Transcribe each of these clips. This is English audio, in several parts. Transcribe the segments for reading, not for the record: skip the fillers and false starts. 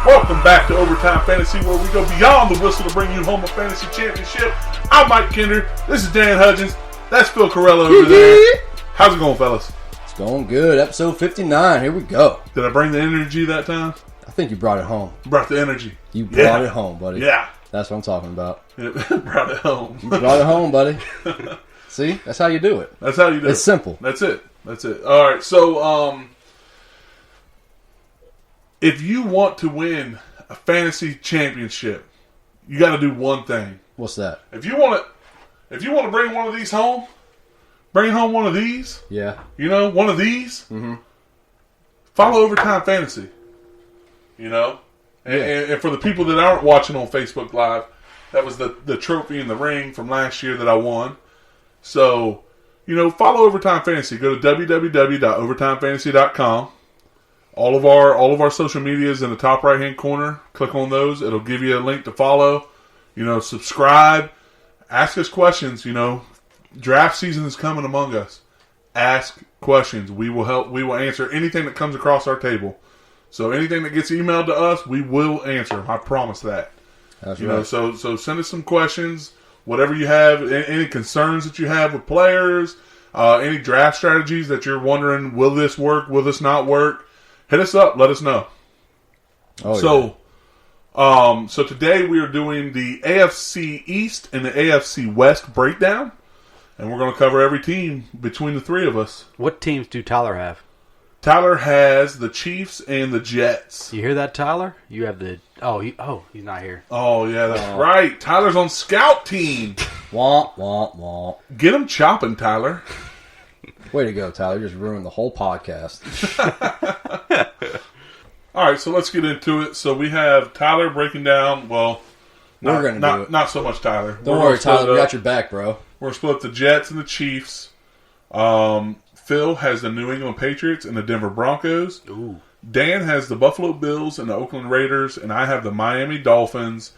Welcome back to Overtime Fantasy, where we go beyond the whistle to bring you home a fantasy championship. I'm Mike Kinder. This is Dan Hudgens. That's Phil Corella over there. How's it going, fellas? It's going good. Episode 59. Here we go. Did I bring the energy that time? I think you brought it home. Brought the energy. You brought it home, buddy. Yeah. That's what I'm talking about. Brought it home. You brought it home, buddy. See? That's how you do it. That's how you do it. It's simple. That's it. All right, so if you want to win a fantasy championship, you got to do one thing. What's that? If you want to bring one of these home, bring home one of these. Yeah. You know, one of these. Mm-hmm. Follow Overtime Fantasy. You know, and for the people that aren't watching on Facebook Live, that was the trophy and the ring from last year that I won. So, you know, follow Overtime Fantasy. Go to www.overtimefantasy.com. All of our social media is in the top right hand corner. Click on those. It'll give you a link to follow. You know, subscribe. Ask us questions. You know, draft season is coming among us. Ask questions. We will help. We will answer anything that comes across our table. So anything that gets emailed to us, we will answer. I promise that. That's you right. know, so send us some questions. Whatever you have, any concerns that you have with players, any draft strategies that you're wondering, will this work? Will this not work? Hit us up. Let us know. So today we are doing the AFC East and the AFC West breakdown, and we're going to cover every team between the three of us. What teams do Tyler have? Tyler has the Chiefs and the Jets. You hear that, Tyler? You have the... he's not here. Oh, yeah, that's right. Tyler's on scout team. Womp, womp, womp. Get him chopping, Tyler. Way to go, Tyler. You just ruined the whole podcast. All right, so let's get into it. So we have Tyler breaking down, we're going to do it. Not so much Tyler. Don't worry, Tyler. We got your back, bro. We're going to split the Jets and the Chiefs. Phil has the New England Patriots and the Denver Broncos. Ooh. Dan has the Buffalo Bills and the Oakland Raiders, and I have the Miami Dolphins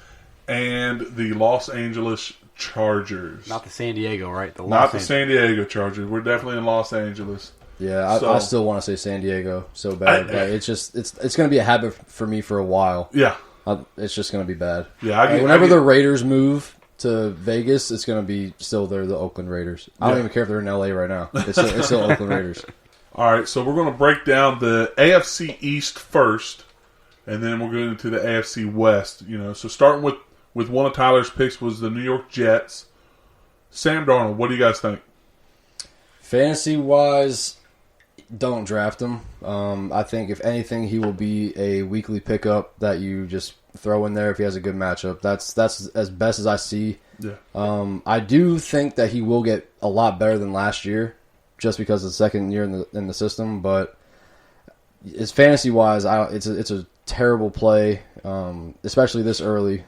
and the Los Angeles Chargers. Not the San Diego, right? San Diego Chargers. We're definitely in Los Angeles. Yeah, I still want to say San Diego so bad. But it's going to be a habit for me for a while. Yeah. It's just going to be bad. Yeah. Whenever the Raiders move to Vegas, it's going to be still the Oakland Raiders. I don't even care if they're in LA right now. It's still Oakland Raiders. All right, so we're going to break down the AFC East first, and then we're going into the AFC West. You know, so starting with one of Tyler's picks was the New York Jets. Sam Darnold, what do you guys think? Fantasy-wise, don't draft him. I think, if anything, he will be a weekly pickup that you just throw in there if he has a good matchup. That's as best as I see. Yeah. I do think that he will get a lot better than last year, just because of the second year in the system. But it's fantasy-wise, it's a terrible play, especially this early.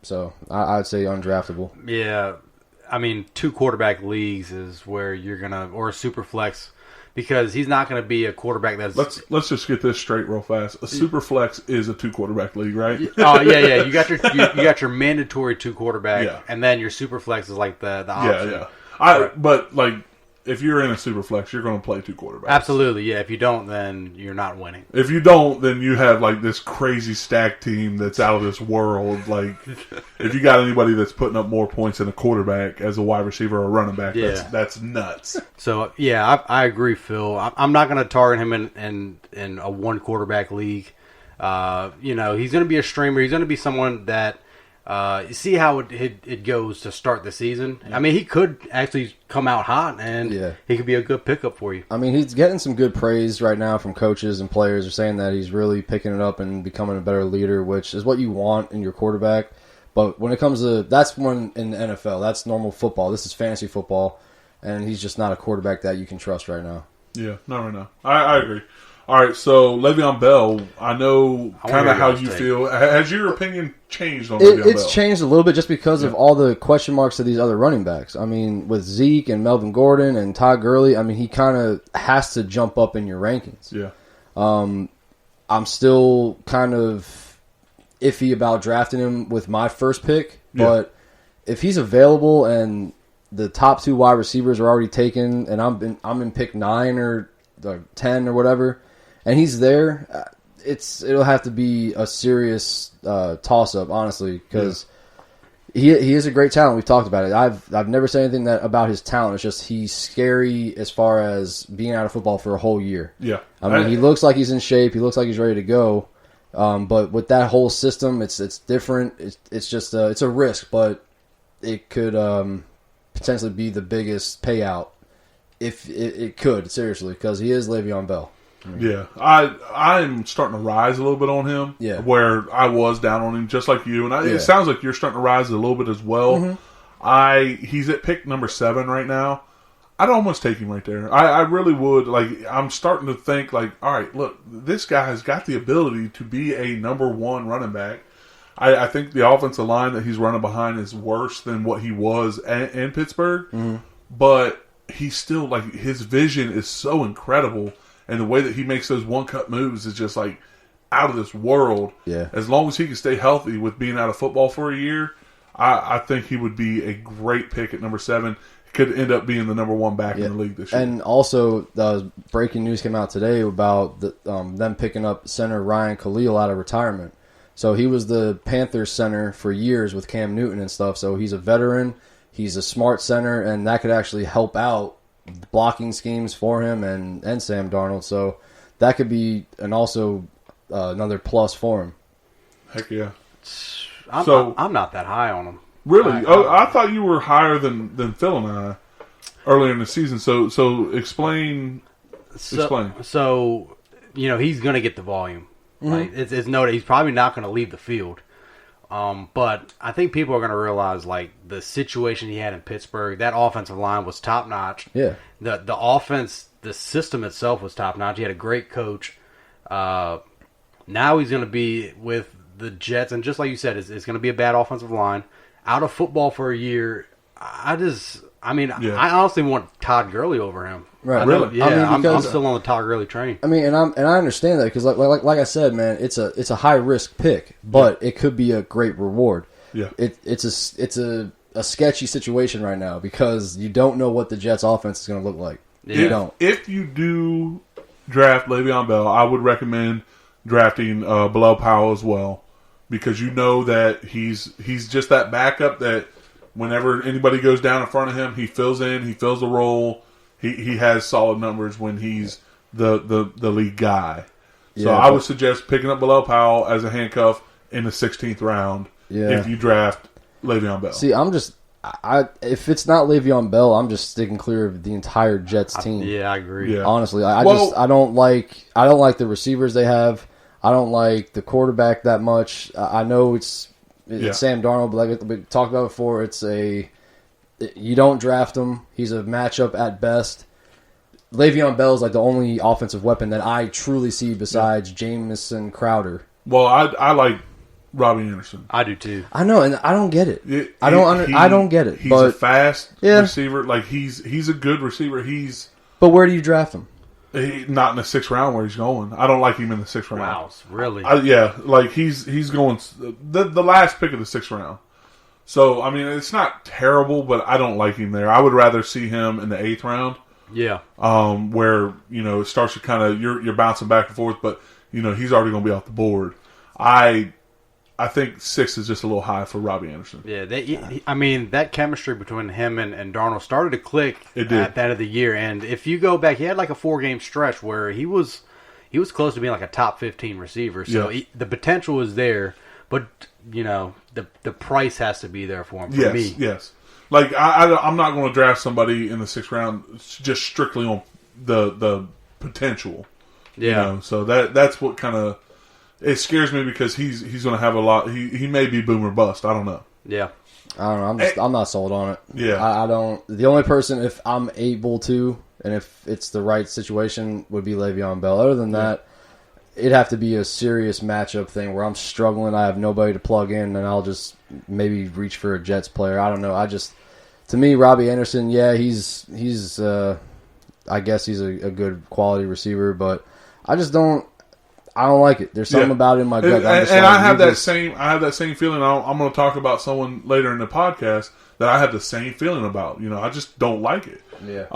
So I'd say undraftable. Yeah. I mean, 2 quarterback leagues is where you're going to, or a super flex, because he's not going to be a quarterback that's... Let's just get this straight real fast. A super flex is a 2 quarterback league, right? Oh, yeah. You got your mandatory 2 quarterback, and then your super flex is like the option. Yeah. But, like, if you're in a super flex, you're going to play 2 quarterbacks. Absolutely, yeah. If you don't, then you're not winning. If you don't, then you have like this crazy stacked team that's out of this world. Like, if you got anybody that's putting up more points than a quarterback as a wide receiver or a running back, that's nuts. So yeah, I agree, Phil. I'm not going to target him in a 1 quarterback league. You know, he's going to be a streamer. He's going to be someone that. You see how it goes to start the season. I mean, he could actually come out hot, and he could be a good pickup for you. I mean, he's getting some good praise right now from coaches and players. Are saying that he's really picking it up and becoming a better leader, which is what you want in your quarterback. But when it comes to that's when in the NFL, that's normal football. This is fantasy football, and he's just not a quarterback that you can trust right now. Yeah, not right now. I agree. All right, so Le'Veon Bell, I know kind of how you feel. Has your opinion changed on Le'Veon Bell? It's changed a little bit just because of all the question marks of these other running backs. I mean, with Zeke and Melvin Gordon and Todd Gurley, I mean, he kind of has to jump up in your rankings. Yeah. I'm still kind of iffy about drafting him with my first pick, but if he's available and the top 2 wide receivers are already taken, and I'm in pick 9 or 10 or whatever, and he's there, it'll have to be a serious toss up, honestly, because he is a great talent. We've talked about it. I've never said anything about his talent. It's just he's scary as far as being out of football for a whole year. Yeah, I mean, he looks like he's in shape. He looks like he's ready to go. But with that whole system, it's different. It's just it's a risk, but it could potentially be the biggest payout if it could, seriously, because he is Le'Veon Bell. Yeah, I'm starting to rise a little bit on him. Yeah. Where I was down on him, just like you, and it sounds like you're starting to rise a little bit as well. Mm-hmm. He's at pick number 7 right now. I'd almost take him right there. I really would. Like, I'm starting to think, like, all right, look, this guy has got the ability to be a number 1 running back. I think the offensive line that he's running behind is worse than what he was in Pittsburgh, but he's still, like, his vision is so incredible. And the way that he makes those one-cut moves is just, like, out of this world. Yeah. As long as he can stay healthy with being out of football for a year, I think he would be a great pick at number 7. He could end up being the number 1 back in the league this year. And also, breaking news came out today about them picking up center Ryan Khalil out of retirement. So he was the Panthers center for years with Cam Newton and stuff. So he's a veteran. He's a smart center, and that could actually help out blocking schemes for him and Sam Darnold, so that could be another plus for him. Heck yeah! I'm not that high on him. Really? I thought you were higher than Phil and I earlier in the season. So explain. So he's going to get the volume. Like, it's noted he's probably not going to leave the field. But I think people are going to realize, like, the situation he had in Pittsburgh, that offensive line was top notch. Yeah. The offense, the system itself was top notch. He had a great coach. Now he's going to be with the Jets, and just like you said, it's going to be a bad offensive line. Out of football for a year. I honestly want Todd Gurley over him. Right. Really? Yeah, I'm still on the Todd Gurley train. I mean, and I understand that because, like I said, man, it's a high risk pick, but it could be a great reward. Yeah. It's a sketchy situation right now because you don't know what the Jets' offense is going to look like. Yeah. You don't. If you do draft Le'Veon Bell, I would recommend drafting Bilal Powell as well because you know that he's just that backup that whenever anybody goes down in front of him, he fills in, he fills the role. He has solid numbers when he's the lead guy. So I would suggest picking up Bilal Powell as a handcuff in the 16th round if you draft Le'Veon Bell. See, if it's not Le'Veon Bell, I'm just sticking clear of the entire Jets team. I agree. Yeah. Honestly, I don't like the receivers they have. I don't like the quarterback that much. I know it's Sam Darnold, but like we talked about before, you don't draft him. He's a matchup at best. Le'Veon Bell is like the only offensive weapon that I truly see besides Jamison Crowder. Well, I like Robbie Anderson. I do too. I know, and I don't get it. I don't get it. He's but, a fast receiver. Like he's a good receiver. But where do you draft him? Not in the 6th round where he's going. I don't like him in the 6th round. Wow, really? Like he's going the last pick of the 6th round. So I mean, it's not terrible, but I don't like him there. I would rather see him in the 8th round. Yeah. Where it starts to kind of you're bouncing back and forth, but he's already going to be off the board. I think 6 is just a little high for Robbie Anderson. Yeah, that chemistry between him and Darnold started to click at the end of the year. And if you go back, he had like a 4-game stretch where he was close to being like a top 15 receiver. So the potential is there, but the price has to be there for him. For me, yes. Like I'm not going to draft somebody in the 6th round just strictly on the potential. Yeah. So that's what kind of. It scares me because he's going to have a lot. He may be boom or bust. I don't know. Yeah. I don't know. I'm not sold on it. Yeah. I don't. The only person, if I'm able to, and if it's the right situation, would be Le'Veon Bell. Other than that, it'd have to be a serious matchup thing where I'm struggling. I have nobody to plug in, and I'll just maybe reach for a Jets player. I don't know. To me, Robbie Anderson, he's I guess he's a good quality receiver, but I just don't. I don't like it. There's something about it in my gut. I have that same feeling. I'm going to talk about someone later in the podcast that I have the same feeling about. I just don't like it. Yeah.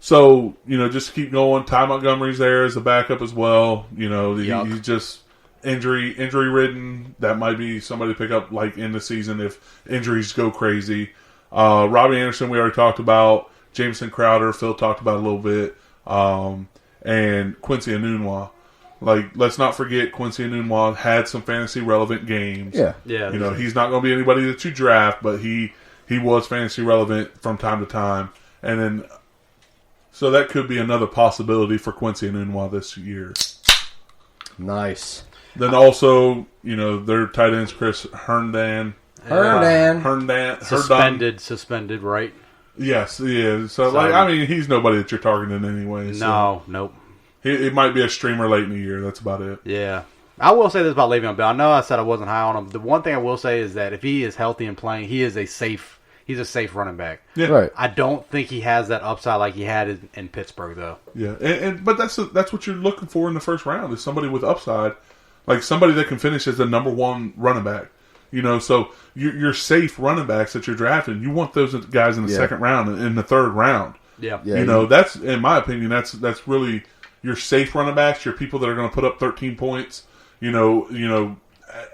So, just keep going. Ty Montgomery's there as a backup as well. He's just injury-ridden. That might be somebody to pick up like in the season if injuries go crazy. Robbie Anderson, we already talked about. Jameson Crowder, Phil talked about a little bit. And Quincy Enunwa. Let's not forget Quincy Enunwa had some fantasy-relevant games. Yeah. He's not going to be anybody that you draft, but he was fantasy-relevant from time to time. And then... So that could be another possibility for Quincy Enunwa this year. Nice. Then also, their tight ends, Chris Herndon. Suspended, right? Yes, he is. So, he's nobody that you're targeting anyway. So. Nope. It might be a streamer late in the year. That's about it. Yeah. I will say this about Le'Veon Bell. I know I said I wasn't high on him. The one thing I will say is that if he is healthy and playing, he's a safe running back. Yeah. Right. I don't think he has that upside like he had in Pittsburgh, though. Yeah, but that's what you're looking for in the first round is somebody with upside, like somebody that can finish as the number one running back. So your safe running backs that you're drafting, you want those guys in the second round and in the third round. Yeah. That's in my opinion, that's really your safe running backs, your people that are going to put up 13 points.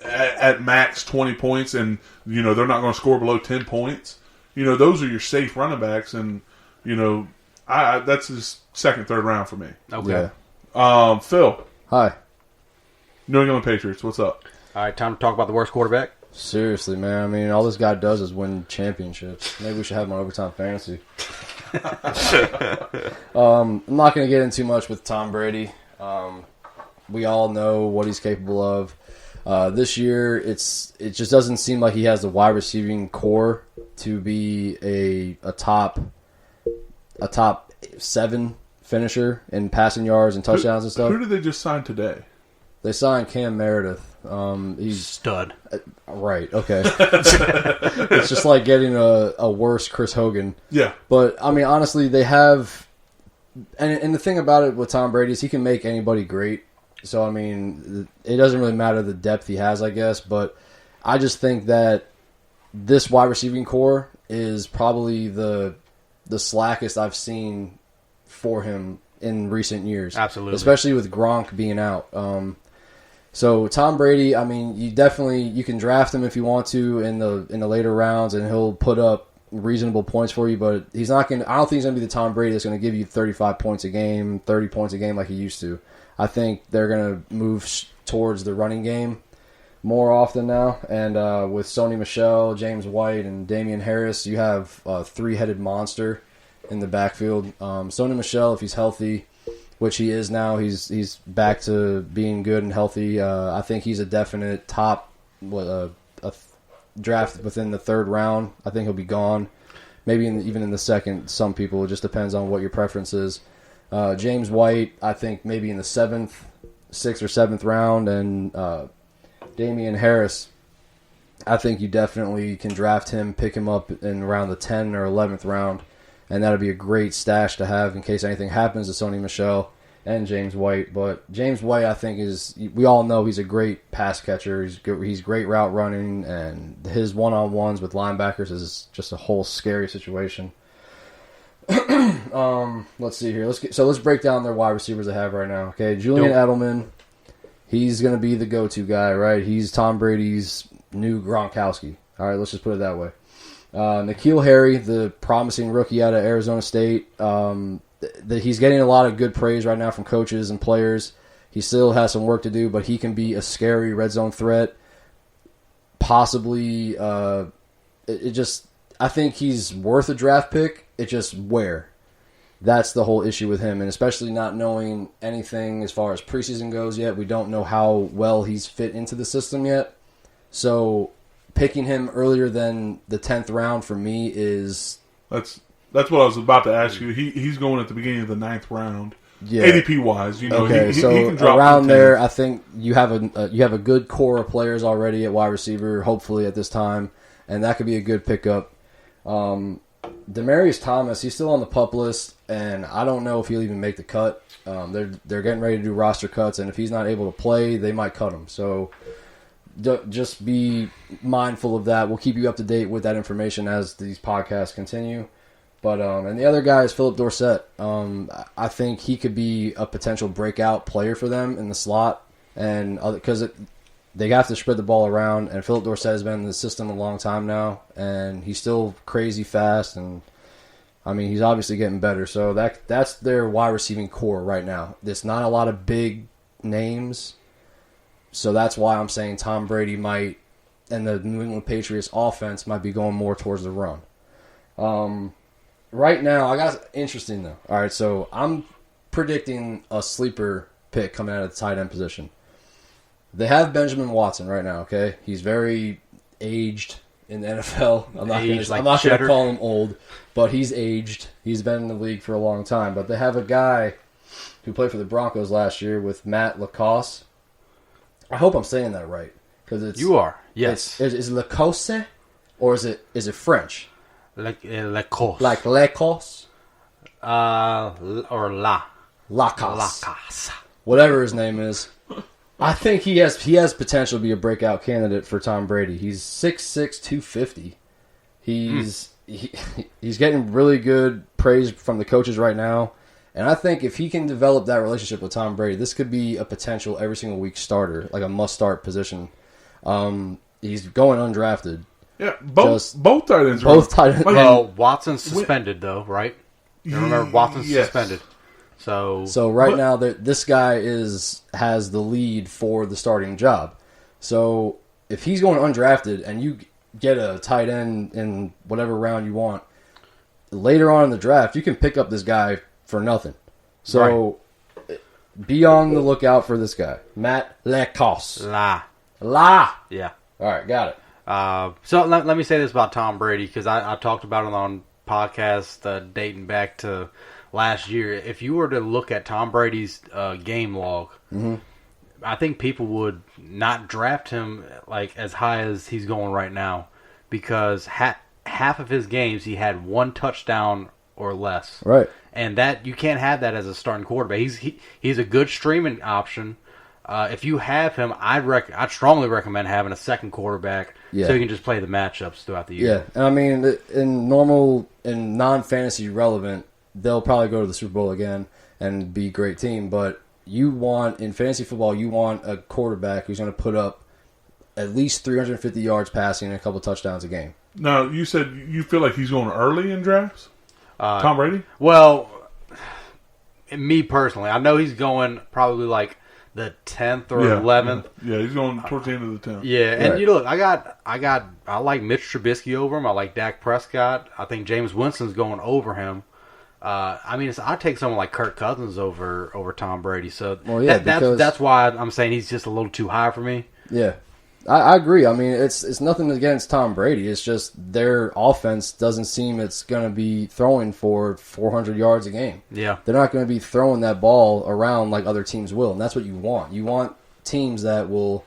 At max 20 points, and they're not going to score below 10 points. Those are your safe running backs, and that's his second, third round for me. Okay. Yeah. Phil. Hi. New England Patriots. What's up? All right, time to talk about the worst quarterback. Seriously, man. All this guy does is win championships. Maybe we should have him on Overtime Fantasy. I'm not going to get into much with Tom Brady. We all know what he's capable of. This year, it just doesn't seem like he has the wide receiving core to be a top 7 finisher in passing yards and touchdowns and stuff. Who did they just sign today? They signed Cam Meredith. He's stud. Right. Okay. It's just like getting a worse Chris Hogan. Yeah. But honestly, they have, and the thing about it with Tom Brady is he can make anybody great. So, it doesn't really matter the depth he has, I guess. But I just think that this wide receiving core is probably the slackest I've seen for him in recent years. Absolutely. Especially with Gronk being out. So, Tom Brady, you can draft him if you want to in the later rounds, and he'll put up reasonable points for you. But he's not going. I don't think he's going to be the Tom Brady that's going to give you 35 points a game, 30 points a game like he used to. I think they're going to move towards the running game more often now. And with Sony Michel, James White, and Damian Harris, you have a three-headed monster in the backfield. Sony Michel, if he's healthy, which he is now, he's back to being good and healthy. I think he's a definite top a draft within the third round. I think he'll be gone. Maybe even in the second, some people. It just depends on what your preference is. James White, I think maybe in the 6th or 7th round, and Damian Harris, I think you definitely can draft him, pick him up in around the 10th or 11th round, and that'll be a great stash to have in case anything happens to Sony Michel and James White. But James White, I think, we all know he's a great pass catcher. He's great route running, and his one-on-ones with linebackers is just a whole scary situation. Let's see here. Let's break down their wide receivers they have right now. Okay, Julian Edelman, he's going to be the go-to guy, right? He's Tom Brady's new Gronkowski. All right, let's just put it that way. N'Keal Harry, the promising rookie out of Arizona State, he's getting a lot of good praise right now from coaches and players. He still has some work to do, but he can be a scary red zone threat. Possibly, I think he's worth a draft pick. It's just where. That's the whole issue with him, and especially not knowing anything as far as preseason goes yet. We don't know how well he's fit into the system yet. So picking him earlier than the 10th round for me is... That's what I was about to ask you. He's going at the beginning of the 9th round. Yeah. ADP-wise, Okay, he so can drop around there, I think you have a good core of players already at wide receiver, hopefully at this time, and that could be a good pickup. Demaryius Thomas, he's still on the PUP list, and I don't know if he'll even make the cut. They're getting ready to do roster cuts, and if he's not able to play, they might cut him. So just be mindful of that. We'll keep you up to date with that information as these podcasts continue. But and the other guy is Philip Dorsett. I think he could be a potential breakout player for them in the slot, and because they have to spread the ball around. And Philip Dorsett has been in the system a long time now, and he's still crazy fast. And I mean, he's obviously getting better. So that's their wide receiving core right now. There's not a lot of big names, so that's why I'm saying Tom Brady might, and the New England Patriots offense might be going more towards the run. Right now, I got interesting though. All right, so I'm predicting a sleeper pick coming out of the tight end position. They have Benjamin Watson right now. Okay, he's very aged in the NFL. I'm not going to call him old, but he's aged. He's been in the league for a long time. But they have a guy who played for the Broncos last year with Matt LaCosse. I hope I'm saying that right because it's you are yes. Is it Lacoste or is it French? Lacoste. Like Lacoste? Or Lacoste. Whatever his name is. I think he has potential to be a breakout candidate for Tom Brady. He's 6'6", 250. He's getting really good praise from the coaches right now. And I think if he can develop that relationship with Tom Brady, this could be a potential every single week starter, like a must-start position. He's going undrafted. Yeah, both tight ends. Both tight ends. Well, Watson's suspended though, right? You remember Watson's suspended. So right now this guy has the lead for the starting job. So if he's going undrafted and you get a tight end in whatever round you want, later on in the draft you can pick up this guy for nothing. So be on the lookout for this guy, Matt Lacoste. La. Yeah. All right, got it. So let me say this about Tom Brady because I talked about it on podcast dating back to last year. If you were to look at Tom Brady's game log, I think people would not draft him like as high as he's going right now because half of his games he had one touchdown or less. Right. And that you can't have that as a starting quarterback. He's a good streaming option. If you have him, I'd strongly recommend having a second quarterback so you can just play the matchups throughout the year. Yeah, and I mean, in non-fantasy relevant, they'll probably go to the Super Bowl again and be a great team. But in fantasy football, you want a quarterback who's going to put up at least 350 yards passing and a couple touchdowns a game. Now, you said you feel like he's going early in drafts? Tom Brady? Well, me personally, I know he's going probably like the 10th or 11th. Yeah, he's going towards the end of the 10th. Yeah, and you look, I like Mitch Trubisky over him. I like Dak Prescott. I think James Winston's going over him. I mean, I take someone like Kirk Cousins over Tom Brady. So that's why I'm saying he's just a little too high for me. Yeah, I agree. I mean, it's nothing against Tom Brady. It's just their offense doesn't seem it's going to be throwing for 400 yards a game. Yeah. They're not going to be throwing that ball around like other teams will, and that's what you want. You want teams that will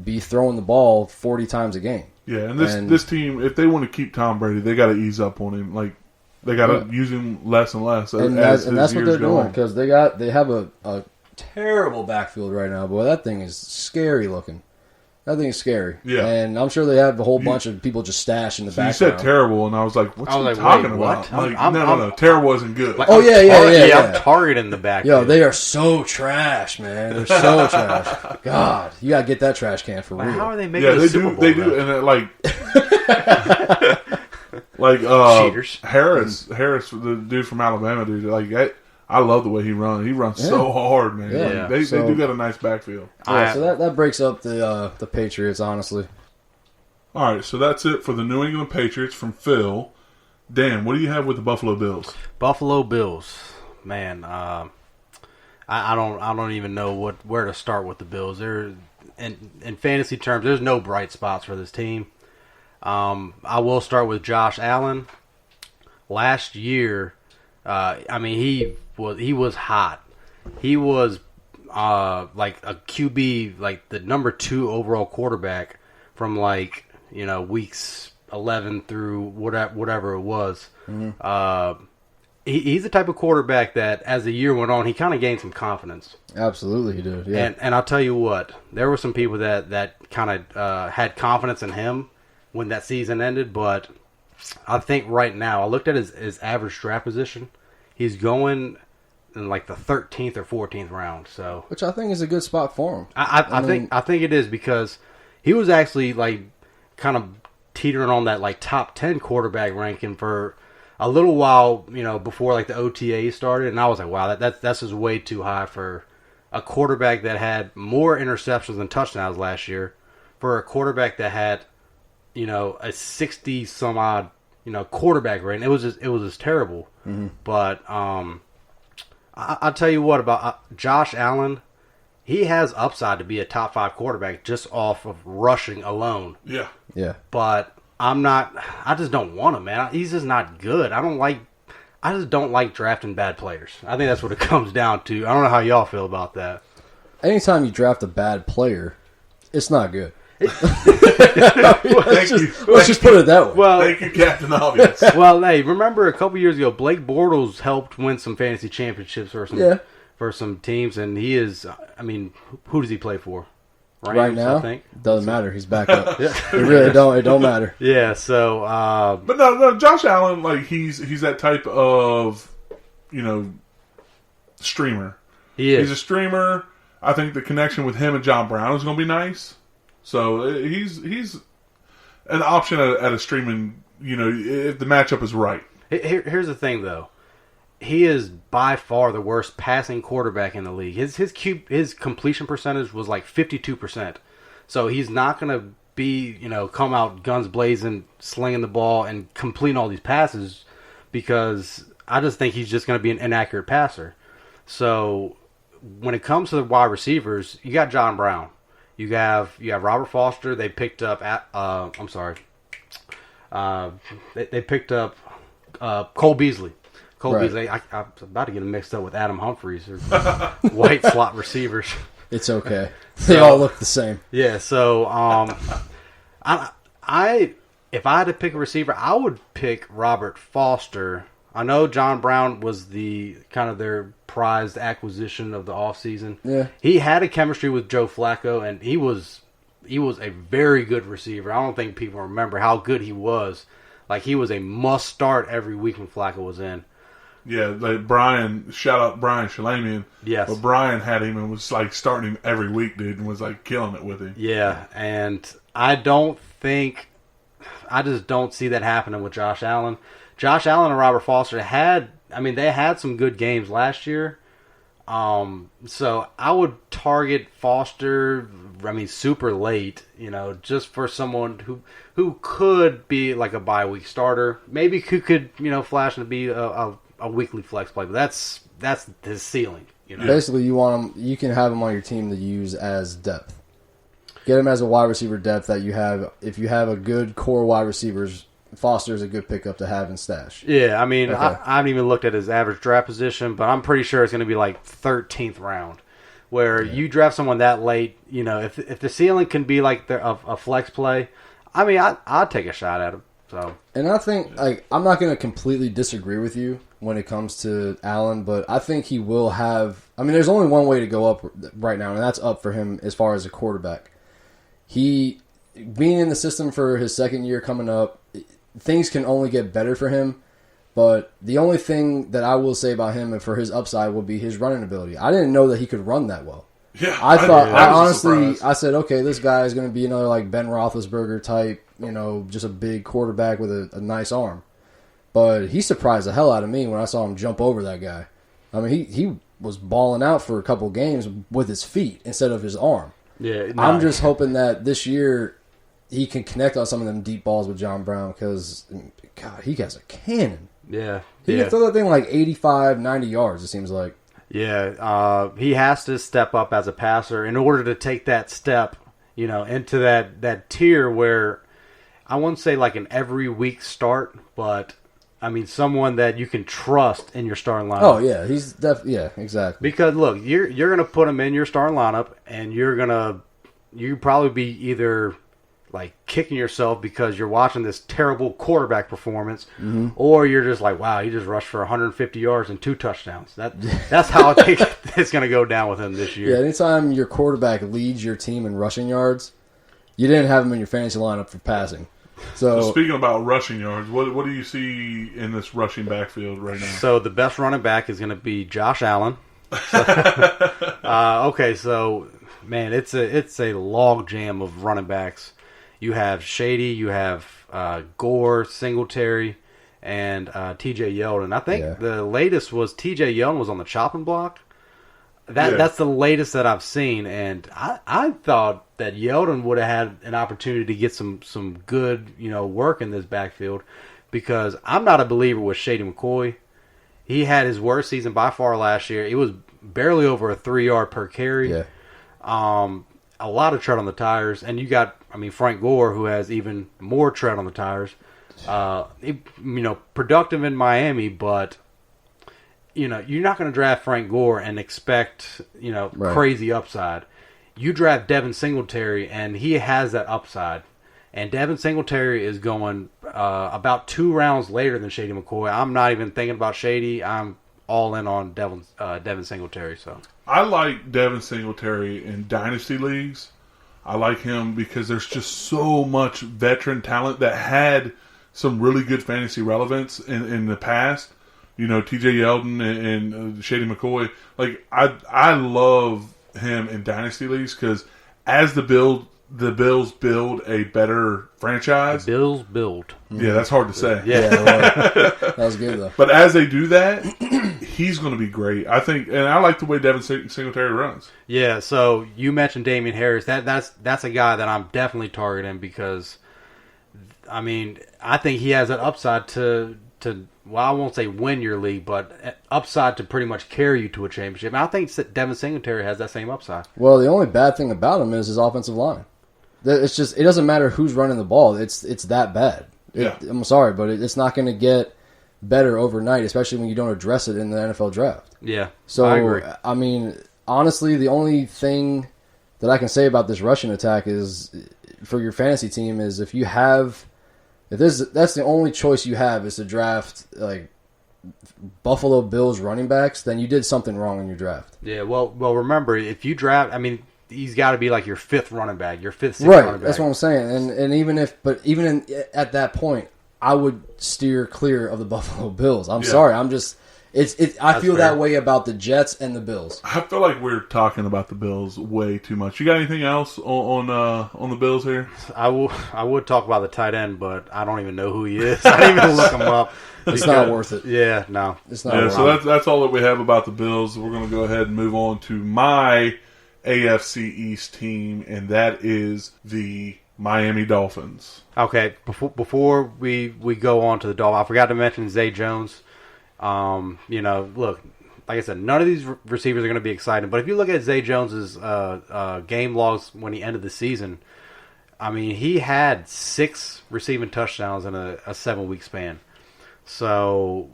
be throwing the ball 40 times a game. Yeah, and this team, if they want to keep Tom Brady, they got to ease up on him. Like, they got to use him less and less. And that's what they're doing because they have a terrible backfield right now. Boy, that thing is scary looking. That thing is scary. Yeah. And I'm sure they have a whole bunch of people just stashed in the background. You said terrible, and I was like, what's he talking about? What? No. Terrible wasn't good. Like, yeah. I'm targeting the backfield. Yo, they are so trash, man. They're so trash. God, you got to get that trash can for real. How are they making the Super Bowl? They do. And like cheaters. Harris, the dude from Alabama, dude. Like, I love the way he runs. He runs so hard, man. Yeah. Like, they do got a nice backfield. Yeah, so that breaks up the Patriots, honestly. All right, so that's it for the New England Patriots from Phil. Dan, what do you have with the Buffalo Bills? Buffalo Bills, man. I don't even know where to start with the Bills. They're in fantasy terms, there's no bright spots for this team. I will start with Josh Allen. Last year, he was hot. He was like a QB, like the number 2 overall quarterback from weeks 11 through whatever it was. Mm-hmm. He's the type of quarterback that as the year went on, he kind of gained some confidence. Absolutely, he did. Yeah. And I'll tell you what, there were some people that kind of had confidence in him when that season ended, but I think right now, I looked at his average draft position. He's going in like the 13th or 14th round. So, which I think is a good spot for him. I think it is because he was actually like kind of teetering on that like top 10 quarterback ranking for a little while, before like the OTA started, and I was like, wow, that's just way too high for a quarterback that had more interceptions than touchdowns last year, for a quarterback that had, a 60 some odd, quarterback rating. It was just terrible. Mm-hmm. But I'll tell you what about Josh Allen. He has upside to be a top 5 quarterback just off of rushing alone. Yeah. Yeah. But I just don't want him, man. He's just not good. I just don't like drafting bad players. I think that's what it comes down to. I don't know how y'all feel about that. Anytime you draft a bad player, it's not good. Let's just put it that way. Well, thank you, Captain Obvious. Well, hey, remember a couple years ago, Blake Bortles helped win some fantasy championships for some teams, and he is. I mean, who does he play for? Rams, right now, I think. Doesn't matter. He's back up. It really don't. It don't matter. Yeah. So, but no, Josh Allen, like he's that type of, streamer. He is. He's a streamer. I think the connection with him and John Brown is going to be nice. So he's an option at a streaming. If the matchup is right. Here's the thing, though. He is by far the worst passing quarterback in the league. His completion percentage was like 52%. So he's not going to be, come out guns blazing, slinging the ball, and completing all these passes, because I just think he's just going to be an inaccurate passer. So when it comes to the wide receivers, you got John Brown. You have Robert Foster. They picked up they picked up Cole Beasley. Beasley. I'm about to get him mixed up with Adam Humphries or white slot receivers. It's okay. They all look the same. Yeah. So, if I had to pick a receiver, I would pick Robert Foster. I know John Brown was the kind of their prized acquisition of the offseason. Yeah. He had a chemistry with Joe Flacco, and he was a very good receiver. I don't think people remember how good he was. Like, he was a must start every week when Flacco was in. Yeah, like Brian, shout out Brian Shalamian. Yes. But Brian had him and was like starting him every week, dude, and was like killing it with him. Yeah, and I just don't see that happening with Josh Allen. Josh Allen and Robert Foster they had some good games last year. So I would target Foster, super late, just for someone who could be like a bye week starter. Maybe who could, flash and be a weekly flex play, but that's his ceiling. Basically, you want him. You can have him on your team to use as depth. Get him as a wide receiver depth that you have. If you have a good core wide receivers, Foster is a good pickup to have in stash. Yeah, okay. I haven't even looked at his average draft position, but I'm pretty sure it's going to be like 13th round, where you draft someone that late. If the ceiling can be like a flex play, I'd take a shot at him. So, and I think I'm not going to completely disagree with you when it comes to Allen, but I think he will have. There's only one way to go up right now, and that's up for him as far as a quarterback. He being in the system for his second year coming up, things can only get better for him. But the only thing that I will say about him and for his upside will be his running ability. I didn't know that he could run that well. Yeah, I said, okay, this guy is going to be another like Ben Roethlisberger type, just a big quarterback with a nice arm. But he surprised the hell out of me when I saw him jump over that guy. He was balling out for a couple games with his feet instead of his arm. Yeah, I'm just hoping that this year he can connect on some of them deep balls with John Brown because, God, he has a cannon. Yeah. He can throw that thing like 85, 90 yards, it seems like. Yeah, he has to step up as a passer in order to take that step, into that tier where I won't say like an every week start, but someone that you can trust in your starting lineup. Oh yeah, he's exactly. Because look, you're gonna put him in your starting lineup, and you probably be either like kicking yourself because you're watching this terrible quarterback performance, or you're just like, wow, he just rushed for 150 yards and 2 touchdowns. That's how I think it's going to go down with him this year. Yeah, anytime your quarterback leads your team in rushing yards, you didn't have him in your fantasy lineup for passing. So speaking about rushing yards, what do you see in this rushing backfield right now? So the best running back is going to be Josh Allen. Okay, so man, it's a log jam of running backs. You have Shady, you have Gore, Singletary, and T.J. Yeldon. I think the latest was T.J. Yeldon was on the chopping block. That's the latest that I've seen, and I thought that Yeldon would have had an opportunity to get some good work in this backfield, because I'm not a believer with Shady McCoy. He had his worst season by far last year. It was barely over a 3-yard per carry. Yeah. A lot of tread on the tires, and you got Frank Gore, who has even more tread on the tires. Productive in Miami, but you're not going to draft Frank Gore and expect crazy upside. You draft Devin Singletary, and he has that upside. And Devin Singletary is going about 2 rounds later than Shady McCoy. I'm not even thinking about Shady. I'm all in on Devin Singletary. So I like Devin Singletary in dynasty leagues. I like him because there's just so much veteran talent that had some really good fantasy relevance in the past. T.J. Yeldon and Shady McCoy. Like I love him in dynasty leagues because as the Bills build a better franchise. The Bills build. Yeah, that's hard to say. Yeah, that was good though. But as they do that, he's going to be great. I think, and I like the way Devin Singletary runs. Yeah. So you mentioned Damian Harris. That's a guy that I'm definitely targeting because, I think he has an upside to. Well, I won't say win your league, but upside to pretty much carry you to a championship. And I think Devin Singletary has that same upside. Well, the only bad thing about him is his offensive line. It's just, it doesn't matter who's running the ball. It's that bad. I'm sorry, but it's not going to get better overnight, especially when you don't address it in the NFL draft. Yeah, so I agree. Honestly, the only thing that I can say about this rushing attack is for your fantasy team is if that's the only choice you have is to draft like Buffalo Bills running backs, then you did something wrong in your draft. Yeah, well, remember if you draft, he's got to be like your 5th running back, your 5th, 6th right, running back. That's what I'm saying. And even at that point, I would steer clear of the Buffalo Bills. I'm sorry, I feel fair. that way about the Jets and the Bills. I feel like we're talking about the Bills way too much. You got anything else on the Bills here? I would talk about the tight end, but I don't even know who he is. I didn't even look him up. It's not worth it. Yeah, no. It's not worth it. So that's all that we have about the Bills. We're going to go ahead and move on to my AFC East team, and that is the Miami Dolphins. Okay, before we go on to the Dolphins, I forgot to mention Zay Jones. Look, like I said, none of these receivers are going to be exciting. But if you look at Zay Jones's game logs when he ended the season, he had 6 receiving touchdowns in a 7-week span. So,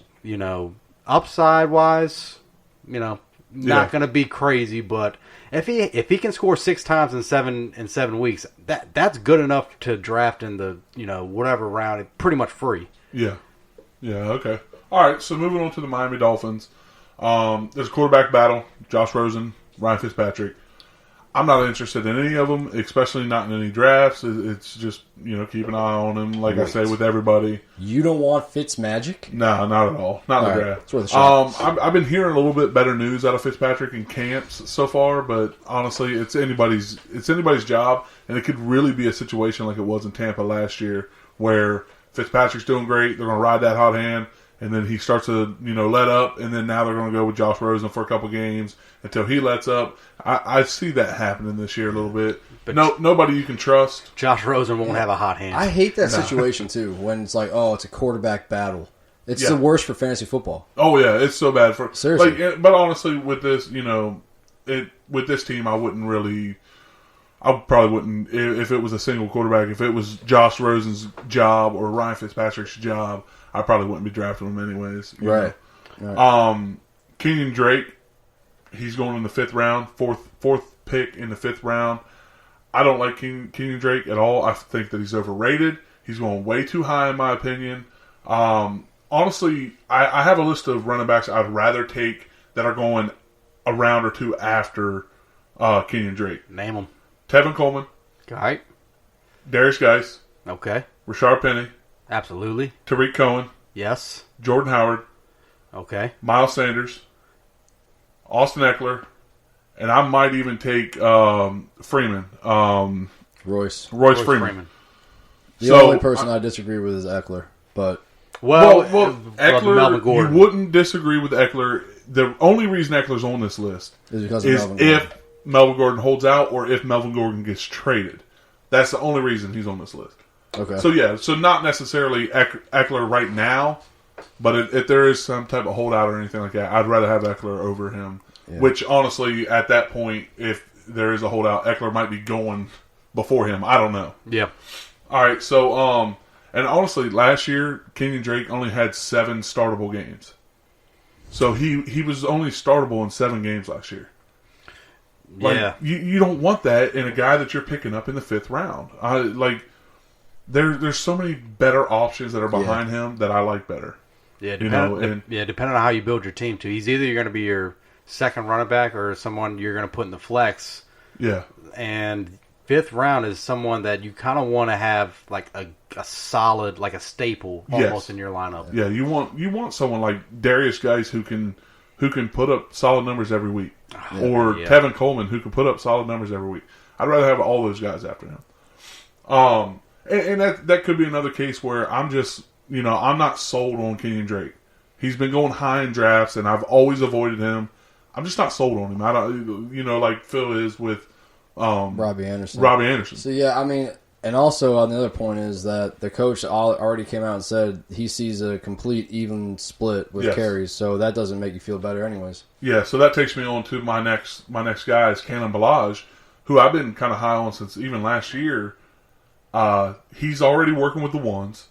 upside wise, not going to be crazy. But if he can score 6 times in 7 weeks, that's good enough to draft in the whatever round, pretty much free. Yeah. Okay. All right, so moving on to the Miami Dolphins. There's a quarterback battle, Josh Rosen, Ryan Fitzpatrick. I'm not interested in any of them, especially not in any drafts. It's just, keep an eye on them, like I say, with everybody. You don't want Fitz magic? No, not at all. Not in the draft. It's worth a shot. I've been hearing a little bit better news out of Fitzpatrick in camps so far, but honestly, it's anybody's job, and it could really be a situation like it was in Tampa last year, where Fitzpatrick's doing great, they're going to ride that hot hand, and then he starts to, let up, and then now they're going to go with Josh Rosen for a couple games until he lets up. I see that happening this year a little bit. But nobody you can trust. Josh Rosen won't have a hot hand. I hate that situation, too, when it's like, it's a quarterback battle. It's the worst for fantasy football. Oh, yeah, it's so bad. Seriously. But honestly, with this, with this team, I probably wouldn't, if it was a single quarterback, if it was Josh Rosen's job or Ryan Fitzpatrick's job, I probably wouldn't be drafting him anyways. Right. Kenyon Drake, he's going in the 5th round, fourth pick in the 5th round. I don't like Kenyon Drake at all. I think that he's overrated. He's going way too high in my opinion. Honestly, I have a list of running backs I'd rather take that are going a round or 2 after Kenyon Drake. Name them. Tevin Coleman. All right. Darius Geis. Okay. Rashard Penny, Absolutely. Tariq Cohen, Yes. Jordan Howard, Okay. Miles Sanders, Austin Eckler, and I might even take Freeman. Royce. Royce Freeman. The only person I disagree with is Eckler, but Well, Melvin Eckler, Gordon. you wouldn't disagree with Eckler. The only reason Eckler's on this list is because of is Melvin Gordon. if Melvin Gordon holds out or if Melvin Gordon gets traded. That's the only reason he's on this list. Okay. So not necessarily Eckler right now, but if there is some type of holdout or anything like that, I'd rather have Eckler over him. Yeah. Which, honestly, at that point, if there is a holdout, Eckler might be going before him. I don't know. Yeah. All right, so, and honestly, last year, Kenyon Drake only had 7 startable games. So he was only startable in 7 games last year. Like, yeah. You don't want that in a guy that you're picking up in the 5th round. There's so many better options that are behind him that I like better. Yeah, depending on how you build your team, too. He's either you're going to be your second running back or someone you're going to put in the flex. Yeah. And 5th round is someone that you kind of want to have like a solid, like a staple almost in your lineup. Yeah, you want someone like Darius Geis who can put up solid numbers every week. Or Tevin Coleman who can put up solid numbers every week. I'd rather have all those guys after him. And that could be another case where I'm just, I'm not sold on Kenyon Drake. He's been going high in drafts, and I've always avoided him. I'm just not sold on him. I don't, like Phil is with Robbie Anderson. So yeah, I mean, and also on the other point is that the coach already came out and said he sees a complete even split with carries, so that doesn't make you feel better, anyways. Yeah, so that takes me on to my next guy is Kalen Ballage, who I've been kind of high on since even last year. He's already working with the ones,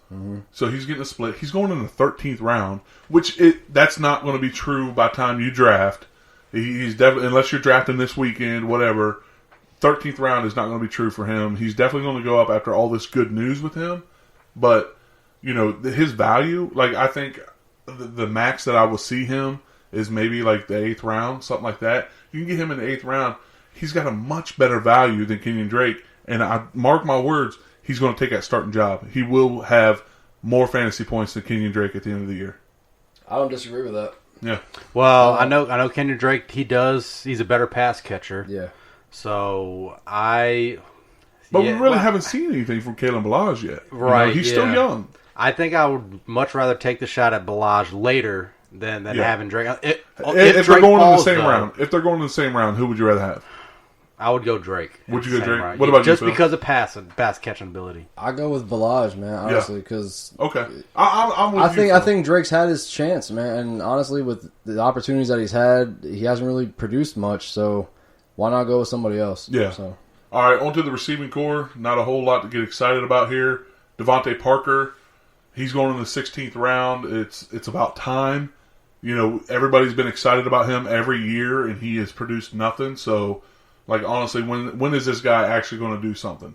so he's getting a split. He's going in the 13th round, which that's not going to be true by the time you draft. He's definitely, unless you're drafting this weekend, whatever. 13th round is not going to be true for him. He's definitely going to go up after all this good news with him, but his value, like I think the max that I will see him is maybe like the 8th round, something like that. You can get him in the 8th round. He's got a much better value than Kenyon Drake, and I mark my words. He's going to take that starting job. He will have more fantasy points than Kenyon Drake at the end of the year. I don't disagree with that. Yeah. Well, I know Kenyon Drake, he's a better pass catcher. Yeah. So But we really haven't seen anything from Kalen Ballage yet. Right. He's still young. I think I would much rather take the shot at Ballage later than having Drake. If they're going in the same round, if they're going in the same round, who would you rather have? I would go Drake. Would you go Drake? Round. What about just you, Phil? because of pass catching ability? I go with Ballage, man. Honestly, because okay, I'm with you. I think Drake's had his chance, man. And honestly, with the opportunities that he's had, he hasn't really produced much. So why not go with somebody else? Yeah. So. All right, on to the receiving core. Not a whole lot to get excited about here. Devontae Parker, he's going in the 16th round. It's about time. Everybody's been excited about him every year, and he has produced nothing. So. Like, honestly, when is this guy actually going to do something?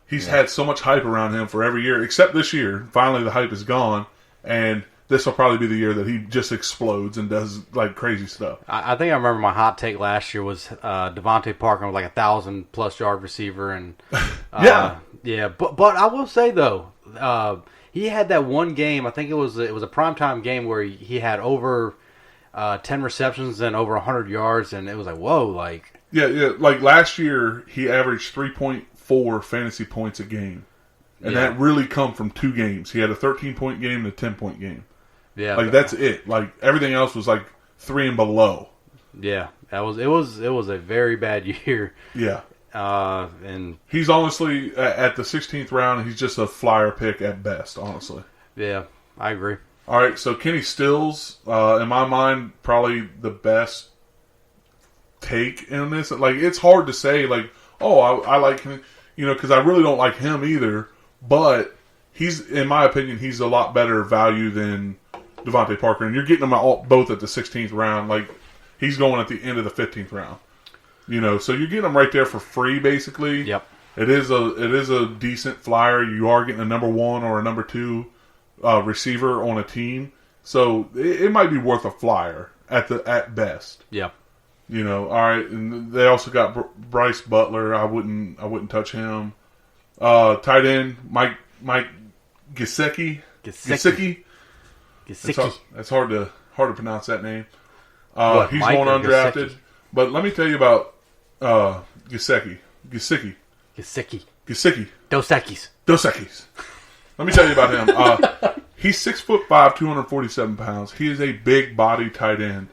He's had so much hype around him for every year, except this year. Finally, the hype is gone, and this will probably be the year that he just explodes and does, like, crazy stuff. I think I remember my hot take last year was Devontae Parker was like 1,000-plus yard receiver. And yeah. Yeah, but I will say, though, he had that one game, I think it was a primetime game where he had over 10 receptions and over 100 yards, and it was like, whoa, like... Yeah, like last year, he averaged 3.4 fantasy points a game. And that really come from 2 games. He had a 13-point game and a 10-point game. Yeah. Like, that's it. Like, everything else was, like, 3 and below. Yeah. It was a very bad year. Yeah. And he's honestly, at the 16th round, he's just a flyer pick at best, honestly. Yeah, I agree. All right, so Kenny Stills, in my mind, probably the best take in this. Like, it's hard to say, like, oh, I like him, because I really don't like him either. But in my opinion, he's a lot better value than Devontae Parker. And you're getting them both at the 16th round. Like, he's going at the end of the 15th round. So you're getting them right there for free, basically. Yep. It is a decent flyer. You are getting a number 1 or a number 2 receiver on a team, so it might be worth a flyer at best. Yeah. All right, and they also got Bryce Butler. I wouldn't touch him. Tight end Mike Gesicki. That's hard to pronounce that name. He's Mike going or undrafted. Gesicki? But let me tell you about Gesicki. Gesicki. Dos Equis. Let me tell you about him. He's 6'5", 247 pounds. He is a big body tight end.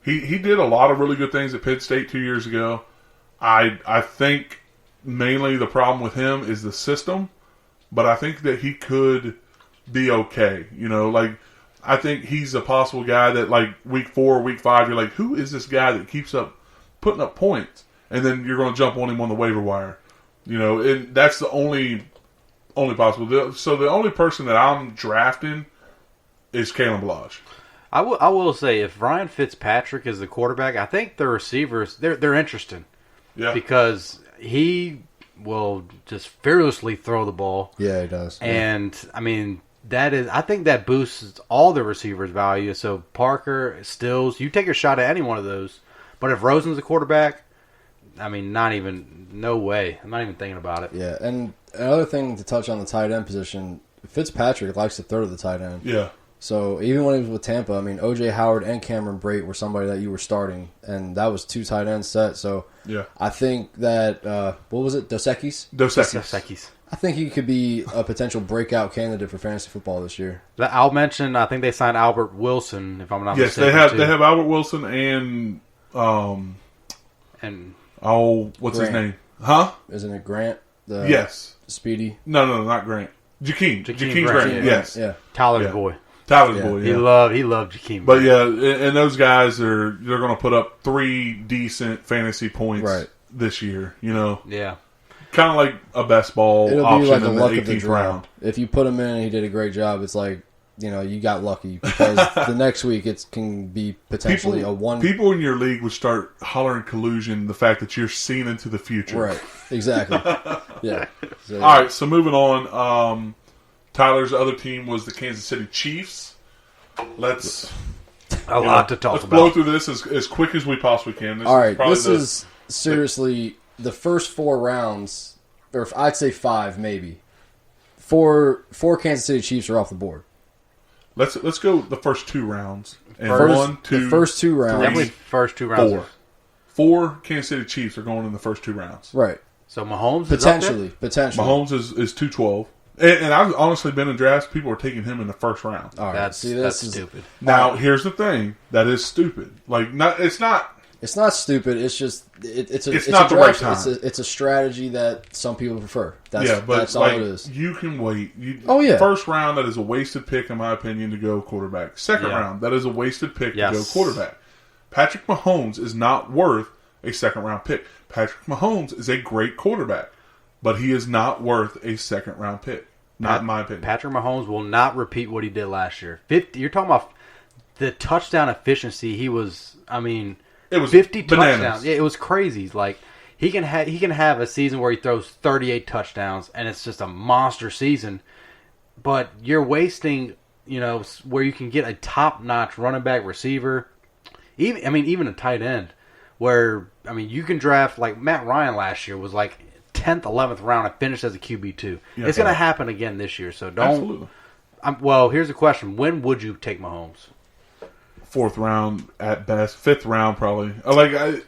He did a lot of really good things at Penn State 2 years ago. I think mainly the problem with him is the system, but I think that he could be okay. I think he's a possible guy that like week 4 or week 5, you're like, who is this guy that keeps up putting up points? And then you're going to jump on him on the waiver wire. And that's the only possible. So the only person that I'm drafting is Kalen Ballage. I will say, if Ryan Fitzpatrick is the quarterback, I think the receivers, they're interesting. Yeah. Because he will just fearlessly throw the ball. Yeah, he does. And, I mean, I think that boosts all the receivers' value. So Parker, Stills, you take a shot at any one of those. But if Rosen's the quarterback, I mean, no way. I'm not even thinking about it. Yeah, and another thing to touch on the tight end position, Fitzpatrick likes to throw to the tight end. Yeah. So even when he was with Tampa, I mean, O.J. Howard and Cameron Brate were somebody that you were starting, and that was 2 tight ends set. So yeah, I think that, what was it, Dos Equis? Dos Equis. I think he could be a potential breakout candidate for fantasy football this year. I'll mention, I think they signed Albert Wilson, if I'm not mistaken. Yes, they have Albert Wilson and what's his name? Huh? Isn't it Grant? Yes. Speedy? No, not Grant. Jakeem Grant. Grant. Yes. Yeah. Tyler's boy. Tyler's boy. Yeah. He loved Jakeem. But yeah, and those guys they're going to put up 3 decent fantasy points this year. Yeah. Kind of like a best ball It'll option be like in a the luck of 18th the draw. round. If you put him in and he did a great job, it's like, you got lucky because the next week it can be potentially a one. People in your league would start hollering collusion. The fact that you're seeing into the future, Right? Exactly. Yeah. So, All right. So moving on. Tyler's other team was the Kansas City Chiefs. Let's lot to talk let's about. blow through this as quick as we possibly can. All right. This is seriously the first 4 rounds, or I'd say 5 maybe. 4 Kansas City Chiefs are off the board. Let's go the first 2 rounds. And The first 2 rounds. Definitely first 2 rounds. 4 Kansas City Chiefs are going in the first 2 rounds. Right. So Mahomes potentially. Mahomes is 212. And I've honestly been in drafts. People are taking him in the first round. All right. That's stupid. Now here's the thing that is stupid. It's not. It's not stupid. It's just it's not a the right draft. time. It's a strategy that some people prefer. But that's all it is. You can wait. First round, that is a wasted pick, in my opinion, to go quarterback. Second round, that is a wasted pick to go quarterback. Patrick Mahomes is not worth a second round pick. Patrick Mahomes is a great quarterback, but he is not worth a second round pick. Not in my opinion. Patrick Mahomes will not repeat what he did last year. You're talking about the touchdown efficiency. He was, it was 50 bananas. touchdowns. Yeah, it was crazy. Like he can have a season where he throws 38 touchdowns and it's just a monster season. But you're wasting, where you can get a top-notch running back, receiver, even a tight end. Where you can draft like Matt Ryan last year was like 10th, 11th round and finished as a QB2. Yeah, it's going to happen again this year. So don't. Absolutely. Here's the question: when would you take Mahomes? 4th round at best, 5th round probably. I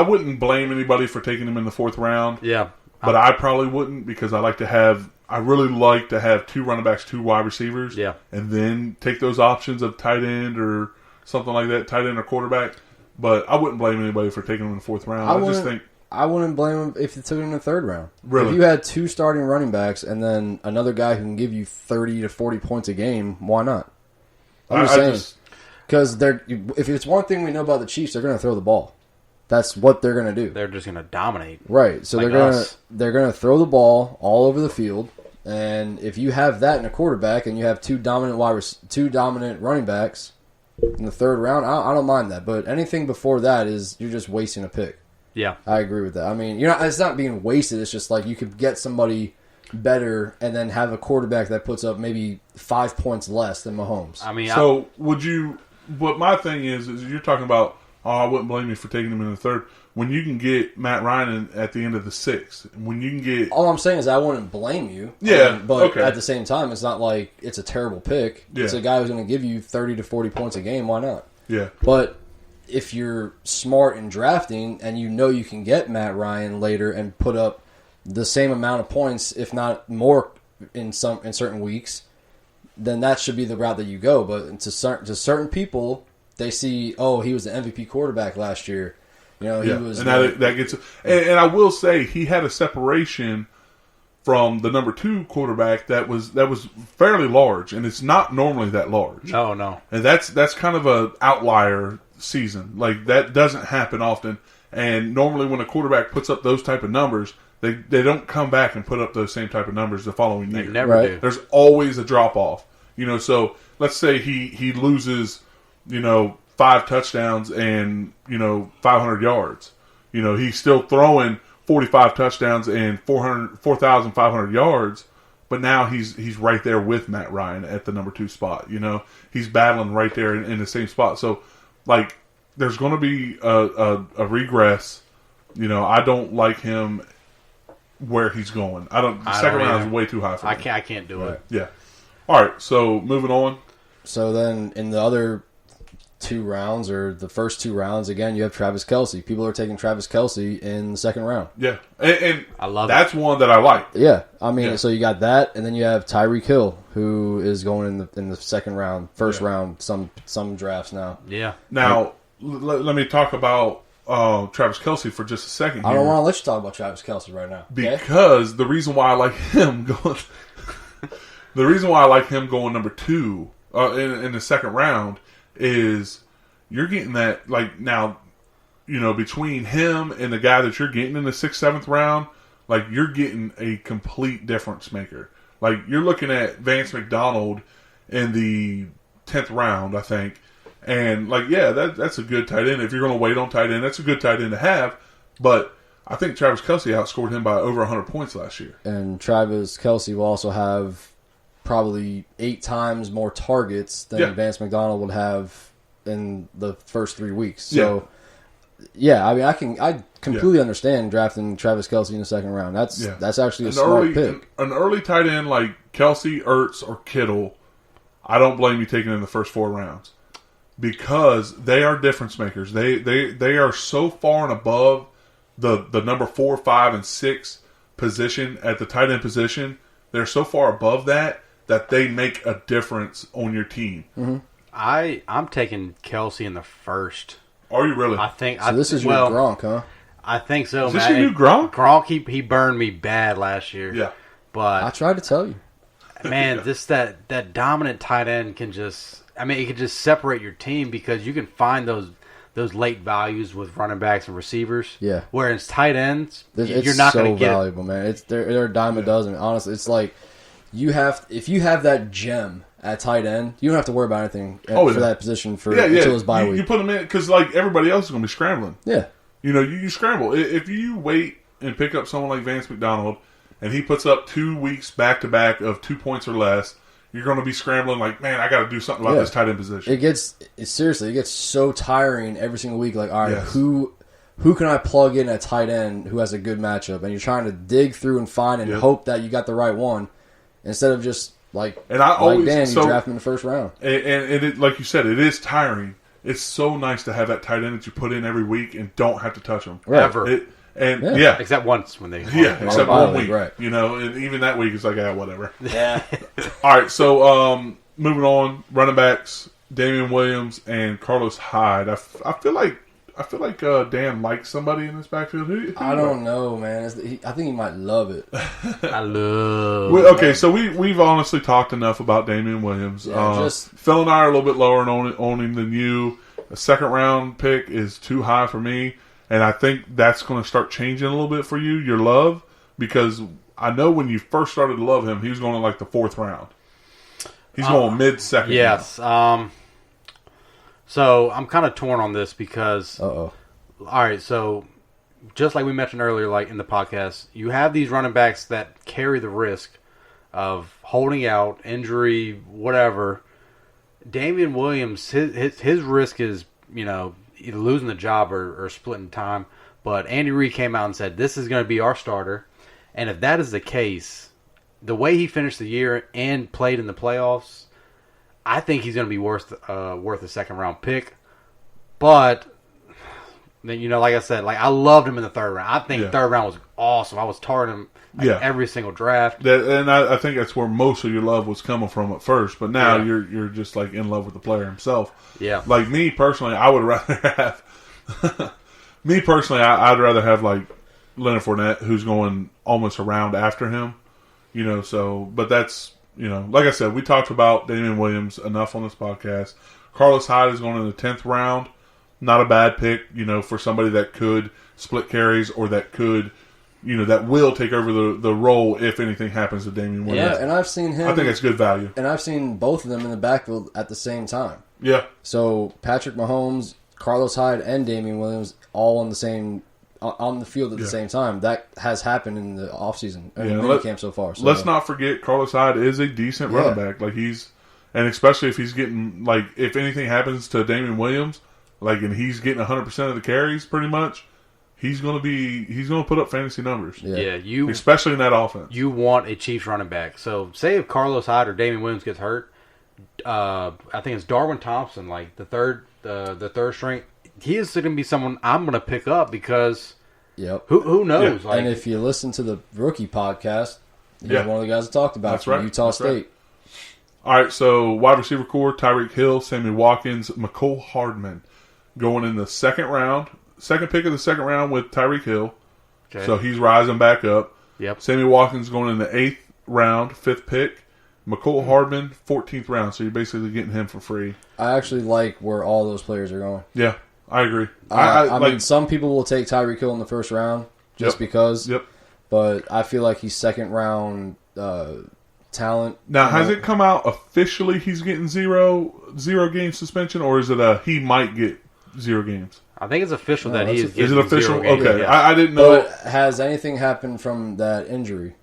wouldn't blame anybody for taking him in the 4th round. Yeah, but I probably wouldn't because I really like to have 2 running backs, 2 wide receivers. Yeah, and then take those options of tight end or something like that, tight end or quarterback. But I wouldn't blame anybody for taking him in the 4th round. I wouldn't blame him if you took him in the 3rd round. Really? If you had 2 starting running backs and then another guy who can give you 30 to 40 points a game, why not? I'm just saying. Because if it's one thing we know about the Chiefs, they're going to throw the ball. That's what they're going to do. They're just going to dominate. Right. So they're going to throw the ball all over the field. And if you have that in a quarterback and you have 2 dominant running backs in the 3rd round, I don't mind that. But anything before that you're just wasting a pick. Yeah, I agree with that. It's not being wasted. It's just like you could get somebody better and then have a quarterback that puts up maybe 5 points less than Mahomes. Would you? What my thing is you're talking about I wouldn't blame you for taking him in the third. When you can get Matt Ryan at the end of the sixth, when you can get... All I'm saying is I wouldn't blame you. Yeah, but okay. at the same time, it's not like it's a terrible pick. Yeah. It's a guy who's going to give you 30 to 40 points a game. Why not? Yeah. But if you're smart in drafting and you know you can get Matt Ryan later and put up the same amount of points, if not more, in certain weeks, then that should be the route that you go. But to certain people, they see, oh, he was the MVP quarterback last year. You know, he was, and that gets. And I will say he had a separation from the number 2 quarterback that was fairly large, and it's not normally that large. Oh no, and that's kind of a outlier season. Like that doesn't happen often. And normally when a quarterback puts up those type of numbers, they don't come back and put up those same type of numbers the following year. They never do. There's always a drop off. You know, so let's say he loses, 5 touchdowns and 500 yards. He's still throwing 45 touchdowns and 4,500 yards, but now he's right there with Matt Ryan at the number 2 spot. He's battling right there in the same spot. So, like, there's going to be a regress. I don't like him where he's going. Second round is way too high for me. I can't do it. Yeah. All right. So moving on. So then in the other 2 rounds, or the first 2 rounds, again, you have Travis Kelce. People are taking Travis Kelce in the second round. Yeah, and I love that's one that I like. Yeah, I mean, so you got that, and then you have Tyreek Hill, who is going in the second round, first round, some drafts now. Yeah. Now, let me talk about Travis Kelce for just a second here. I don't want to let you talk about Travis Kelce right now. Okay? Because the reason why I like him going number 2 in the second round is you're getting that, like, now, between him and the guy that you're getting in the 6th, 7th round, like, you're getting a complete difference maker. Like, you're looking at Vance McDonald in the 10th round, I think, and, like, yeah, that's a good tight end. If you're going to wait on tight end, that's a good tight end to have, but I think Travis Kelce outscored him by over 100 points last year. And Travis Kelce will also have probably 8 times more targets than Vance McDonald would have in the first 3 weeks. So, I mean, I completely understand drafting Travis Kelce in the second round. That's actually a smart pick. An early tight end like Kelce, Ertz, or Kittle, I don't blame you taking in the first 4 rounds because they are difference makers. They are so far and above the number 4, 5, and 6 position at the tight end position. They're so far above that they make a difference on your team. Mm-hmm. I'm taking Kelce in the first. Are you really? I think. So this is your Gronk, huh? I think so. Is this your new Gronk? Gronk, he burned me bad last year. Yeah, but I tried to tell you, man. That dominant tight end can just. I mean, it can just separate your team because you can find those late values with running backs and receivers. Yeah. Whereas tight ends, it's you're not going to get valuable, man. They're a dime a dozen. Honestly, it's like if you have that gem at tight end, you don't have to worry about anything for that position until his bye week. You put them in because like everybody else is going to be scrambling. Yeah. You scramble. If you wait and pick up someone like Vance McDonald and he puts up 2 weeks back to back of 2 points or less, you're going to be scrambling like, man, I got to do something about this tight end position. It gets so tiring every single week. Like, all right, who can I plug in at tight end who has a good matchup? And you're trying to dig through and find and hope that you got the right one instead of just you draft him in the first round. And it, like you said, it is tiring. It's so nice to have that tight end that you put in every week and don't have to touch them ever. Except once when they except 1 week, right? And even that week it's like whatever. Yeah. All right, so moving on, running backs, Damian Williams and Carlos Hyde. I feel like Dan likes somebody in this backfield. Who I don't know, man. I think he might love it. I love. Okay, so we've honestly talked enough about Damian Williams. Phil and I are a little bit lower on him than you. A second round pick is too high for me, and I think that's going to start changing a little bit for you. Your love, because I know when you first started to love him, he was going to like the 4th round. He's going mid-second. Yes. So I'm kind of torn on this because. All right, so just like we mentioned earlier, like in the podcast, you have these running backs that carry the risk of holding out, injury, whatever. Damian Williams, his risk is, either losing the job or splitting time. But Andy Reid came out and said, this is going to be our starter. And if that is the case, the way he finished the year and played in the playoffs, I think he's going to be worth a second-round pick. But, then like I said, I loved him in the third round. I think third round was awesome. I was targeting him every single draft. And I think that's where most of your love was coming from at first. But now you're just in love with the player himself. Yeah. Like me personally, I would rather have... Me personally, I'd rather have Leonard Fournette, who's going almost around after him, but that's, like I said, we talked about Damian Williams enough on this podcast. Carlos Hyde is going in the 10th round. Not a bad pick, for somebody that could split carries or that could, that will take over the role if anything happens to Damian Williams. Yeah, and I've seen him. I think that's good value. And I've seen both of them in the backfield at the same time. Yeah. So Patrick Mahomes, Carlos Hyde, and Damian Williams all on the field at the same time. That has happened in the offseason and minicamp so far. So. Let's not forget Carlos Hyde is a decent running back. And especially if he's getting if anything happens to Damian Williams, and he's getting 100% of the carries pretty much, he's going to put up fantasy numbers. Yeah, especially in that offense. You want a Chiefs running back. So say if Carlos Hyde or Damian Williams gets hurt, I think it's Darwin Thompson, the third string. He is going to be someone I'm going to pick up because who knows? Yeah. And if you listen to the rookie podcast, he's one of the guys that talked about from Utah State. Right. All right, so wide receiver core, Tyreek Hill, Sammy Watkins, McCole Hardman going in the second pick of the second round with Tyreek Hill. Okay. So he's rising back up. Yep. Sammy Watkins going in the 8th round, 5th pick. McCole Hardman, 14th round, so you're basically getting him for free. I actually like where all those players are going. Yeah, I agree. I mean, some people will take Tyreek Hill in the first round just because. Yep. But I feel like he's second round talent. Now, has it come out officially he's getting zero game suspension, or is it he might get 0 games? I think it's official that he is getting Is it official? 0 games. Okay, yeah. I didn't know. But has anything happened from that injury?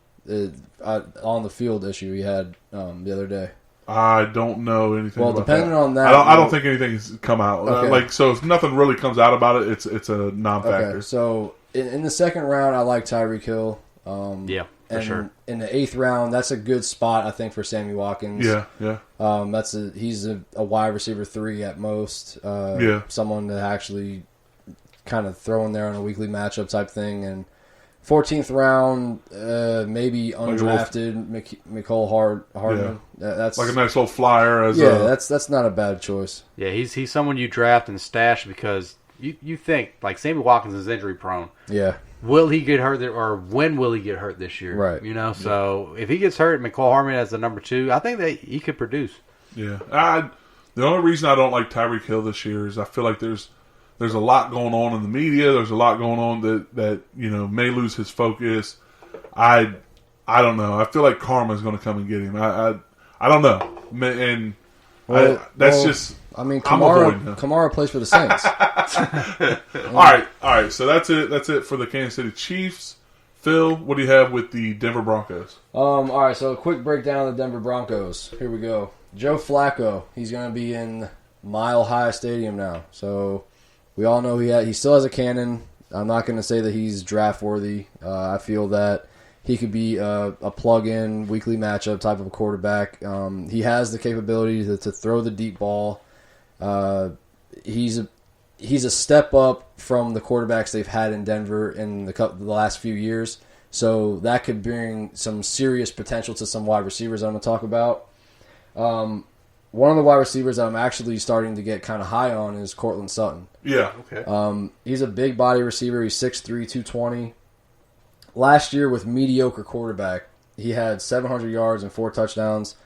On the field issue he had the other day. I don't know anything. Well, about depending that. on that, I don't think anything's come out. Okay. So if nothing really comes out about it, it's a non-factor. Okay, so in the second round, I like Tyreek Hill. For sure. In the 8th round, that's a good spot, I think, for Sammy Watkins. Yeah. He's a wide receiver 3 at most. Someone to actually kind of throw in there on a weekly matchup type thing. And 14th round, maybe undrafted McCole Hardman. Yeah. That's like a nice little flyer. That's not a bad choice. Yeah, he's someone you draft and stash because you think Sammy Watkins is injury prone. Yeah. Will he get hurt or when will he get hurt this year? Right. So if he gets hurt, McCole Hardman as the number 2, I think that he could produce. Yeah. The only reason I don't like Tyreek Hill this year is I feel like there's a lot going on in the media. There's a lot going on that may lose his focus. I don't know. I feel like karma's going to come and get him. I don't know. And I mean, Kamara plays for the Saints. All right. So that's it for the Kansas City Chiefs. Phil, what do you have with the Denver Broncos? All right. So a quick breakdown of the Denver Broncos. Here we go. Joe Flacco. He's going to be in Mile High Stadium now. So we all know he still has a cannon. I'm not going to say that he's draft worthy. I feel that he could be a plug-in weekly matchup type of a quarterback. He has the capability to throw the deep ball. He's a step up from the quarterbacks they've had in Denver in the last few years. So that could bring some serious potential to some wide receivers I'm going to talk about. One of the wide receivers that I'm actually starting to get kind of high on is Cortland Sutton. Yeah, okay. He's a big body receiver. He's 6'3", 220. Last year with mediocre quarterback, he had 700 yards and 4 touchdowns.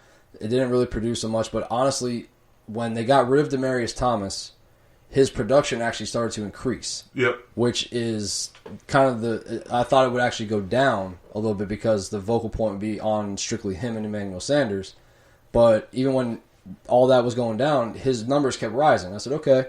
It didn't really produce so much, but honestly, when they got rid of Demaryius Thomas, his production actually started to increase. Yep. Which is kind of I thought it would actually go down a little bit because the vocal point would be on strictly him and Emmanuel Sanders. But even when all that was going down, his numbers kept rising. I said, okay.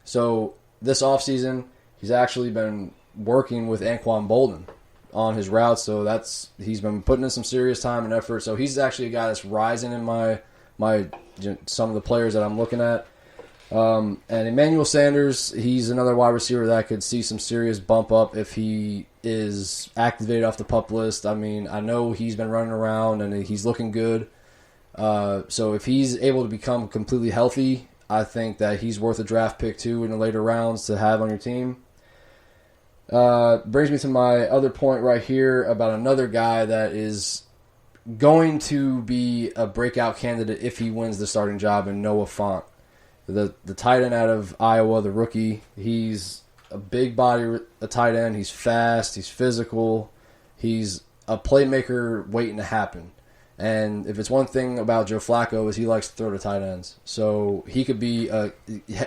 So this offseason, he's actually been working with Anquan Bolden on his routes, so he's been putting in some serious time and effort. So he's actually a guy that's rising in my some of the players that I'm looking at. And Emmanuel Sanders, he's another wide receiver that could see some serious bump up if he is activated off the PUP list. I mean, I know he's been running around and he's looking good. So if he's able to become completely healthy, I think that he's worth a draft pick too in the later rounds to have on your team. Brings me to my other point right here about another guy that is going to be a breakout candidate if he wins the starting job, in Noah Fant. The tight end out of Iowa, the rookie. He's a big body a tight end. He's fast. He's physical. He's a playmaker waiting to happen. And if it's one thing about Joe Flacco is he likes to throw to tight ends. So he could be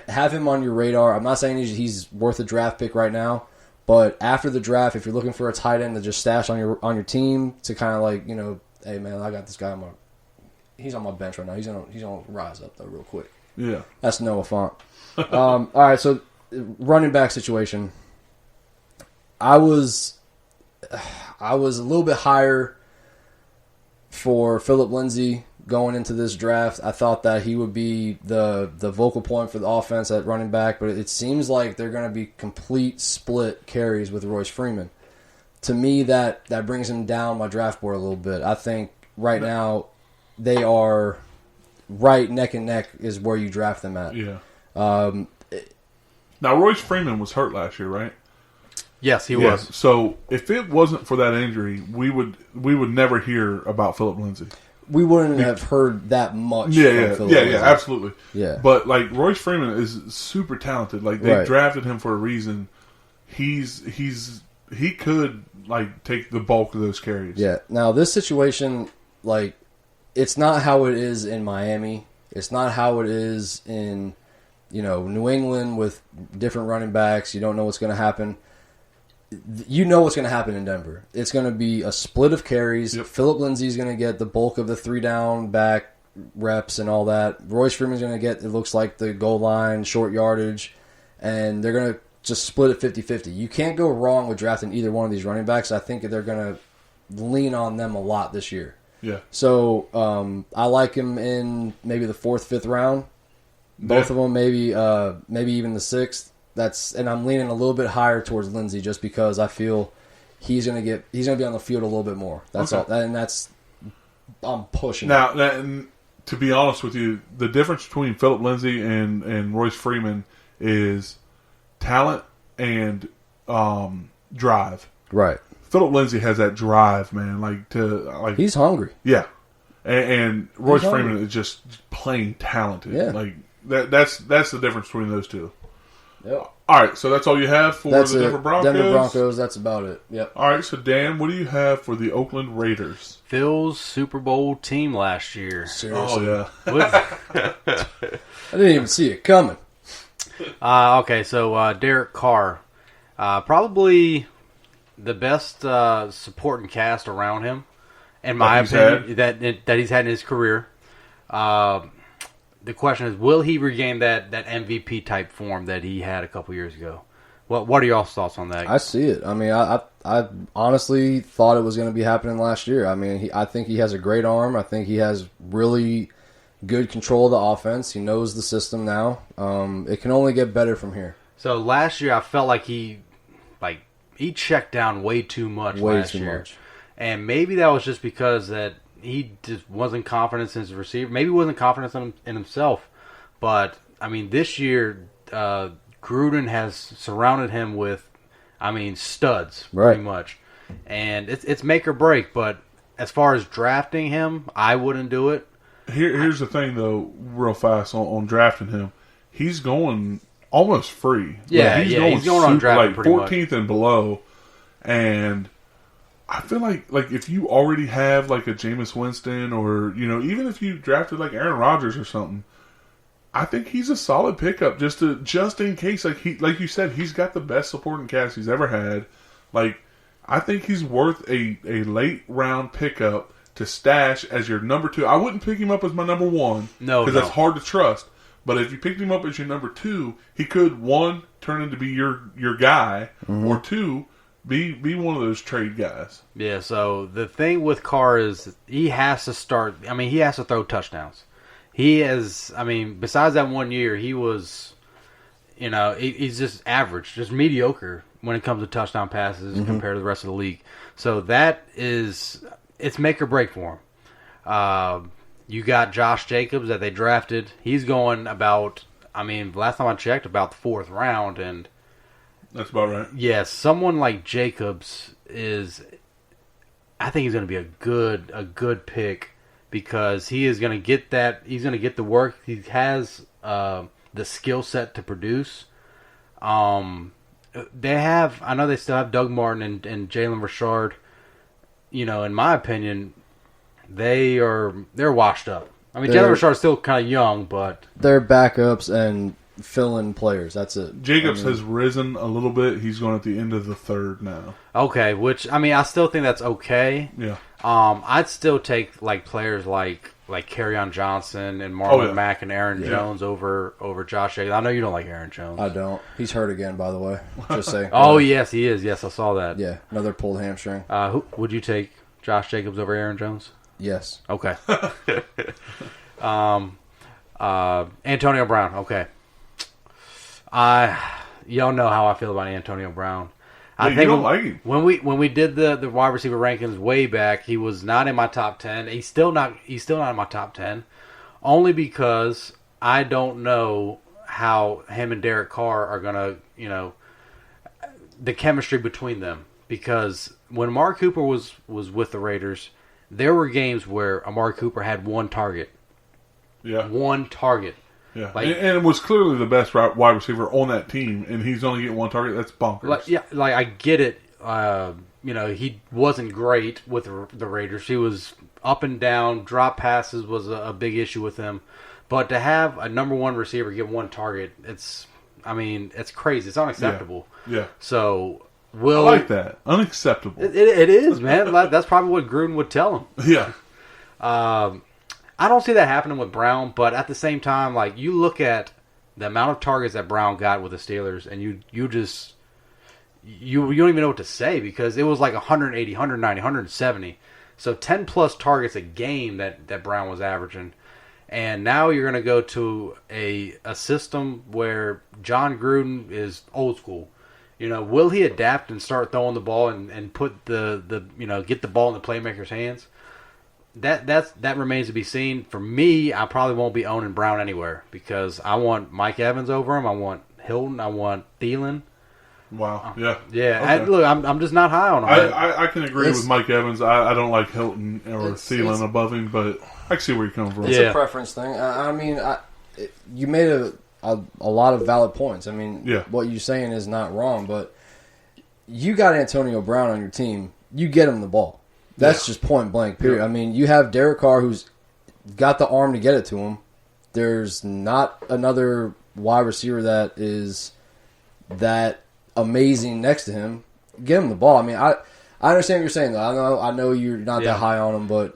have him on your radar. I'm not saying he's worth a draft pick right now, but after the draft, if you're looking for a tight end to just stash on your team to kind of like, hey man, I got this guy he's on my bench right now. He's gonna rise up though real quick. Yeah. That's Noah Fant. All right, so running back situation. I was a little bit higher for Phillip Lindsay going into this draft. I thought that he would be the vocal point for the offense at running back, but it seems like they're going to be complete split carries with Royce Freeman. To me, that brings him down my draft board a little bit. I think right now they are right neck and neck is where you draft them at. Yeah. Now, Royce Freeman was hurt last year, right? Yes, he was. So if it wasn't for that injury, we would never hear about Phillip Lindsay. We wouldn't have heard that much. Yeah, absolutely. Yeah. But like Royce Freeman is super talented. Like they Right. drafted him for a reason. He could like take the bulk of those carries. Yeah. Now this situation, like, it's not how it is in Miami. It's not how it is in, New England with different running backs. You don't know what's going to happen. You know what's going to happen in Denver. It's going to be a split of carries. Yep. Phillip Lindsay's going to get the bulk of the 3-down back reps and all that. Royce Freeman's going to get, it looks like, the goal line, short yardage, and they're going to just split it 50-50. You can't go wrong with drafting either one of these running backs. I think they're going to lean on them a lot this year. Yeah. So I like him in maybe the 4th, 5th round. Both of them, maybe even the 6th. And I'm leaning a little bit higher towards Lindsay just because I feel he's gonna be on the field a little bit more. That's all, and I'm pushing. Now, and to be honest with you, the difference between Phillip Lindsay and Royce Freeman is talent and drive. Right. Phillip Lindsay has that drive, man. He's hungry. Yeah, and Royce hungry. Freeman is just plain talented. Yeah. Like that's the difference between those two. Yep. All right, so that's all you have for the Denver Broncos? Denver Broncos, that's about it. Yep. All right, so Dan, what do you have for the Oakland Raiders? Phil's Super Bowl team last year. Seriously. Oh, yeah. With- I didn't even see it coming. okay, so Derek Carr. Probably the best supporting cast around him, in my opinion, that he's had in his career. The question is, will he regain that MVP type form that he had a couple years ago? What are y'all's thoughts on that? I see it. I mean, I honestly thought it was going to be happening last year. I mean, I think he has a great arm. I think he has really good control of the offense. He knows the system now. It can only get better from here. So last year, I felt like he checked down way too much last year. And maybe that was just because that he just wasn't confident in his receiver. Maybe he wasn't confident in himself. But, I mean, this year, Gruden has surrounded him with, studs, pretty much. And it's make or break. But as far as drafting him, I wouldn't do it. Here's the thing, though, real fast on drafting him. He's going almost free. Yeah, he's going on draft pretty 14th and below. And I feel like if you already have like a Jameis Winston or, even if you drafted like Aaron Rodgers or something, I think he's a solid pickup just in case. Like you said, he's got the best supporting cast he's ever had. Like, I think he's worth a late round pickup to stash as your number 2. I wouldn't pick him up as my number 1 because that's hard to trust. But if you picked him up as your number 2, he could, 1, turn into be your guy, or 2, be one of those trade guys. Yeah, so the thing with Carr is he has to start. He has to throw touchdowns. he has. I mean, besides that 1 year, he was, he's just average, just mediocre when it comes to touchdown passes compared to the rest of the league. So it's make or break for him. You got Josh Jacobs that they drafted. He's going about. I mean, last time I checked, about the 4th round, and that's about right. Yes, someone like Jacobs is. I think he's going to be a good pick because he is going to get that. He's going to get the work. He has the skill set to produce. They have. I know they still have Doug Martin and Jalen Richard. In my opinion, they're washed up. I mean, Jalen Richard is still kind of young, but they're backups and fill-in players. That's it. Jacobs has risen a little bit. He's going at the end of the 3rd now. Okay, which I still think that's okay. Yeah. I'd still take players like Kerryon Johnson and Marlon Mack and Aaron Jones over Josh Jacobs. I know you don't like Aaron Jones. I don't. He's hurt again, by the way. Just saying. Oh yes, he is. Yes, I saw that. Yeah, another pulled hamstring. Who would you take? Josh Jacobs over Aaron Jones? Yes. Okay. Antonio Brown. Okay. Y'all know how I feel about Antonio Brown. I think you don't like him. when we did the wide receiver rankings way back, he was not in my top 10. He's still not in my top 10, only because I don't know how him and Derek Carr are gonna, the chemistry between them. Because when Amari Cooper was with the Raiders, there were games where Amari Cooper had one target. Yeah. One target. Yeah. And it was clearly the best wide receiver on that team, and he's only getting one target. That's bonkers. I get it. He wasn't great with the Raiders. He was up and down. Drop passes was a big issue with him. But to have a number 1 receiver get one target, it's crazy. It's unacceptable. Yeah. So... I like that. Unacceptable. It is, man. That's probably what Gruden would tell him. Yeah. I don't see that happening with Brown, but at the same time, you look at the amount of targets that Brown got with the Steelers, and you don't even know what to say because it was like 180, 190, 170. So 10 plus targets a game that Brown was averaging. And now you're going to go to a system where John Gruden is old school. Will he adapt and start throwing the ball and put the get the ball in the playmaker's hands? That remains to be seen. For me, I probably won't be owning Brown anywhere because I want Mike Evans over him. I want Hilton. I want Thielen. Wow. Yeah. Yeah. Okay. Look, I'm just not high on him. I can agree with Mike Evans. I don't like Hilton or Thielen above him, but I can see where you're coming from. It's a preference thing. You made a lot of valid points. What you're saying is not wrong, but you got Antonio Brown on your team. You get him the ball. That's just point blank, period. Yeah. You have Derek Carr who's got the arm to get it to him. There's not another wide receiver that is that amazing next to him. Get him the ball. I understand what you're saying, though. I know you're not that high on him, but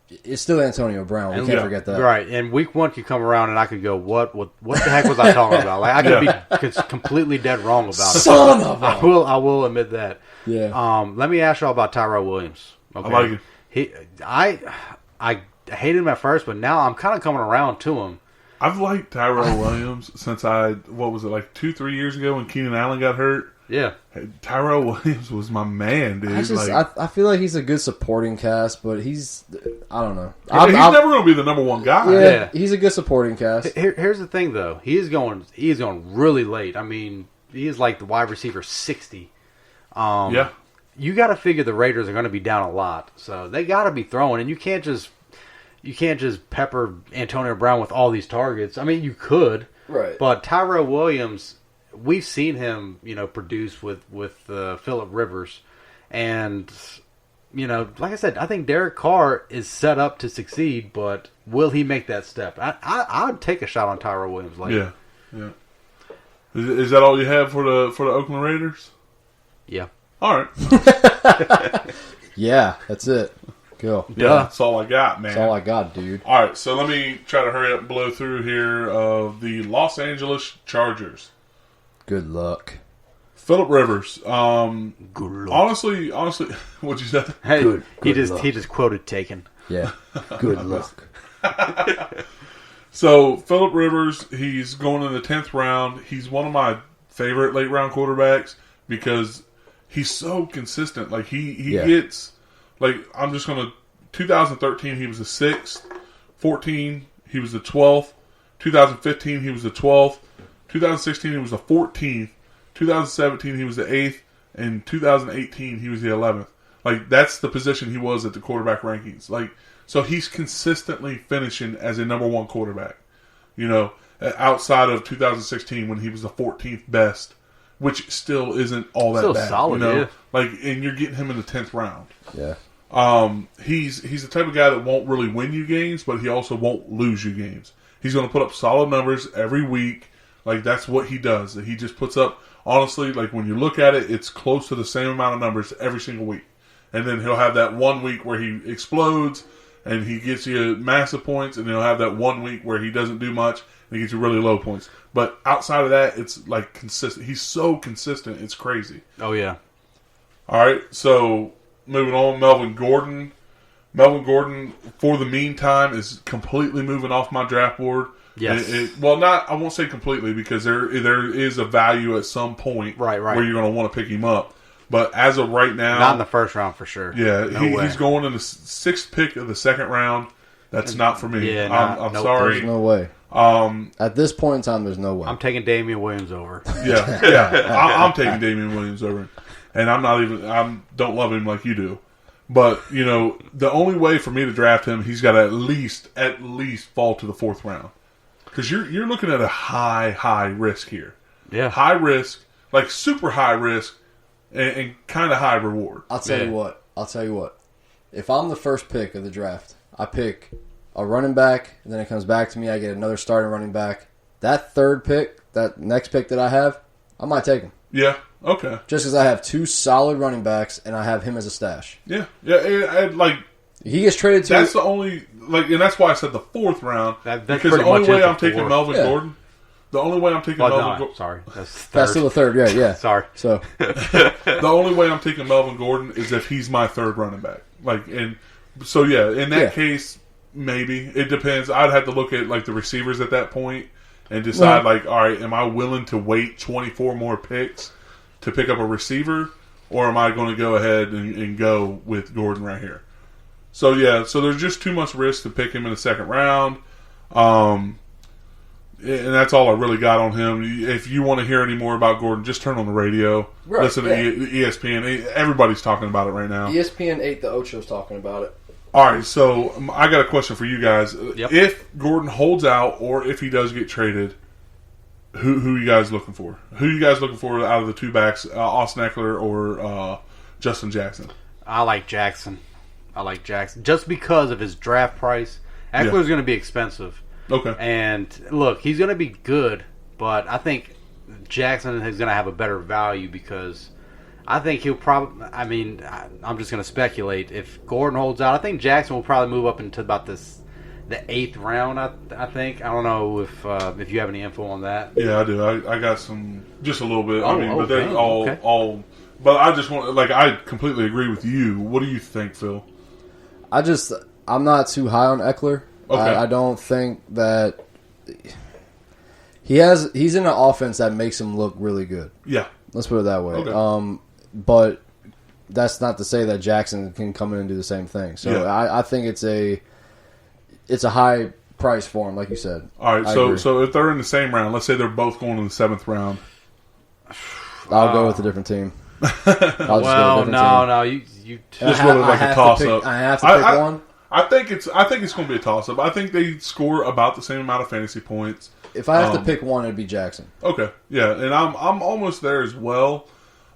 it's still Antonio Brown. We can't forget that. Right. And week 1 could come around and I could go, what the heck was I talking about? I could be completely dead wrong about it. Son of a... I will admit that. Yeah. Let me ask y'all about Tyrell Williams. Okay. I like him. I hated him at first, but now I'm kind of coming around to him. I've liked Tyrell Williams since 2-3 years ago when Keenan Allen got hurt. Yeah. Tyrell Williams was my man, dude. I feel like he's a good supporting cast, but I don't know. He's never going to be the number 1 guy. Yeah, he's a good supporting cast. Here's the thing, though. He is going really late. He is like the wide receiver 60. Yeah. You got to figure the Raiders are going to be down a lot, so they got to be throwing, and you can't just pepper Antonio Brown with all these targets. You could, right? But Tyrell Williams, we've seen him, produce with Phillip Rivers, and like I said, I think Derek Carr is set up to succeed, but will he make that step? I would take a shot on Tyrell Williams later. Yeah. Is that all you have for the Oakland Raiders? Yeah. All right. Yeah, that's it. Go. Yeah, that's all I got, man. That's all I got, dude. All right, so let me try to hurry up and blow through here of the Los Angeles Chargers. Good luck. Phillip Rivers. Good luck. Honestly, what'd you say? He just quoted Taken. Yeah. Good luck. So Phillip Rivers, he's going in the 10th round. He's one of my favorite late round quarterbacks because he's so consistent. Like he gets like I'm just gonna 2013 he was the 6th, 14 he was the 12th, 2015 he was the 12th, 2016 he was the 14th, 2017 he was the 8th, and 2018 he was the 11th. Like that's the position he was at the quarterback rankings. Like so he's consistently finishing as a number one quarterback. You know, outside of 2016 when he was the 14th best, which still isn't all that still bad. Solid, you know? yeah. Like, and you're getting him in the 10th round. Yeah. He's the type of guy that won't really win you games, but he also won't lose you games. He's going to put up solid numbers every week. Like that's what he does. He just puts up. Honestly, like when you look at it, it's close to the same amount of numbers every single week. And then he'll have that 1 week where he explodes and he gets you massive points, and then he'll have that 1 week where he doesn't do much and he gets you really low points. But outside of that, it's like consistent. He's so consistent, it's crazy. Oh yeah. All right, so moving on, Melvin Gordon. Melvin Gordon, for the meantime, is completely moving off my draft board. Yes. I won't say completely because there is a value at some point Right. where you're going to want to pick him up. But as of right now, Not in the first round for sure. yeah, No way. he's going in the 6th pick of the 2nd round. That's not for me. Yeah, I'm nope. sorry. There's no way. At this point in time, there's no way. I'm taking Damian Williams over. I'm taking Damian Williams over him. And I don't love him like you do. But, you know, the only way for me to draft him, he's got to at least fall to the 4th round. Because you're looking at a high risk here. Yeah. High risk, like super high risk, and kind of high reward. I'll tell you what. If I'm the first pick of the draft, I pick a running back, and then it comes back to me, I get another starting running back. That third pick, that next pick that I have, I might take him. Yeah, okay. Just because I have 2 solid running backs, and I have him as a stash. Yeah. Like, He gets traded to... that's the only, like, and that's why I said the 4th round. That's because pretty the only much way it I'm for taking 4th. Melvin Yeah. Gordon, the only way I'm taking Oh, Melvin no, Gordon, sorry. That's third. That's still the third, yeah. Sorry. So, the only way I'm taking Melvin Gordon is if he's my 3rd running back. Like, and so yeah, in that case, maybe it depends. I'd have to look at like the receivers at that point and decide like, all right, am I willing to wait 24 more picks to pick up a receiver, or am I going to go ahead and go with Gordon right here? So yeah, so there's just too much risk to pick him in the 2nd round. And that's all I really got on him. If you want to hear any more about Gordon, just turn on the radio. Right, listen to ESPN. Everybody's talking about it right now. ESPN 8, the Ocho's talking about it. All right, so I got a question for you guys. Yep. If Gordon holds out or if he does get traded, who are you guys looking for? Who are you guys looking for out of the 2 backs, Austin Eckler or Justin Jackson? I like Jackson. Just because of his draft price. Eckler's going to be expensive. Okay. And look, he's going to be good, but I think Jackson is going to have a better value because I think he'll probably. I mean, I'm just going to speculate. If Gordon holds out, I think Jackson will probably move up into about the 8th round. I think. I don't know if you have any info on that. Yeah, I do. I got some, just a little bit. But they're okay. all. But I just want, like, I completely agree with you. What do you think, Phil? I'm not too high on Eckler. Okay. I don't think that he's in an offense that makes him look really good. Yeah. Let's put it that way. Okay. But that's not to say that Jackson can come in and do the same thing. So I think it's a high price for him, like you said. All right. So if they're in the same round, let's say they're both going in the 7th round. I'll go with a different team. No. You Just really like a toss up. I have to pick one. I think it's going to be a toss up. I think they score about the same amount of fantasy points. If I have to pick one, it'd be Jackson. Okay, yeah, and I'm almost there as well.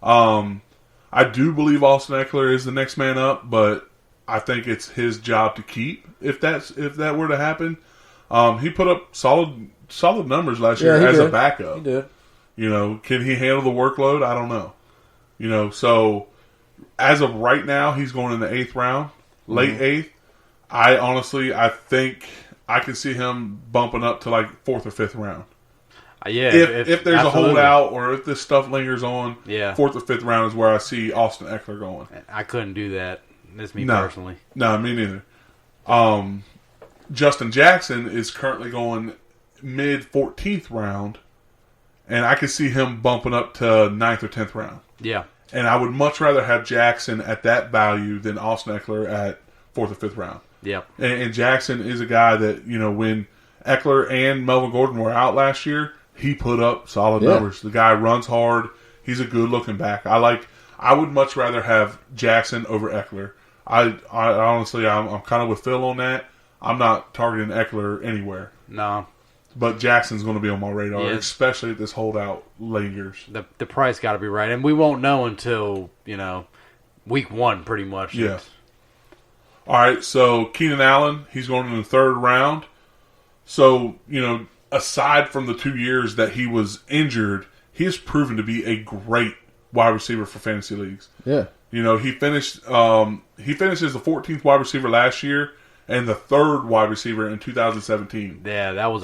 I do believe Austin Eckler is the next man up, but I think it's his job to keep if that were to happen. He put up solid numbers last year as a backup. He did. You know, can he handle the workload? I don't know. You know, so as of right now, he's going in the 8th round, late 8th. I think I can see him bumping up to like 4th or 5th round. Yeah. If there's a holdout or if this stuff lingers on, yeah. 4th or 5th round is where I see Austin Eckler going. I couldn't do that. That's me personally. No, me neither. Justin Jackson is currently going mid 14th round, and I could see him bumping up to 9th or 10th round. Yeah. And I would much rather have Jackson at that value than Austin Eckler at 4th or 5th round. Yep. And Jackson is a guy that, when Eckler and Melvin Gordon were out last year, he put up solid numbers. The guy runs hard. He's a good-looking back. I would much rather have Jackson over Eckler. I honestly, I'm kind of with Phil on that. I'm not targeting Eckler anywhere. No. But Jackson's going to be on my radar, Yeah. especially if this holdout lingers. The price got to be right. And we won't know until, week 1 pretty much. Yeah. All right, so Keenan Allen, he's going in the 3rd round. So, aside from the 2 years that he was injured, he has proven to be a great wide receiver for fantasy leagues. Yeah. He finished as the 14th wide receiver last year and the 3rd wide receiver in 2017. Yeah, that was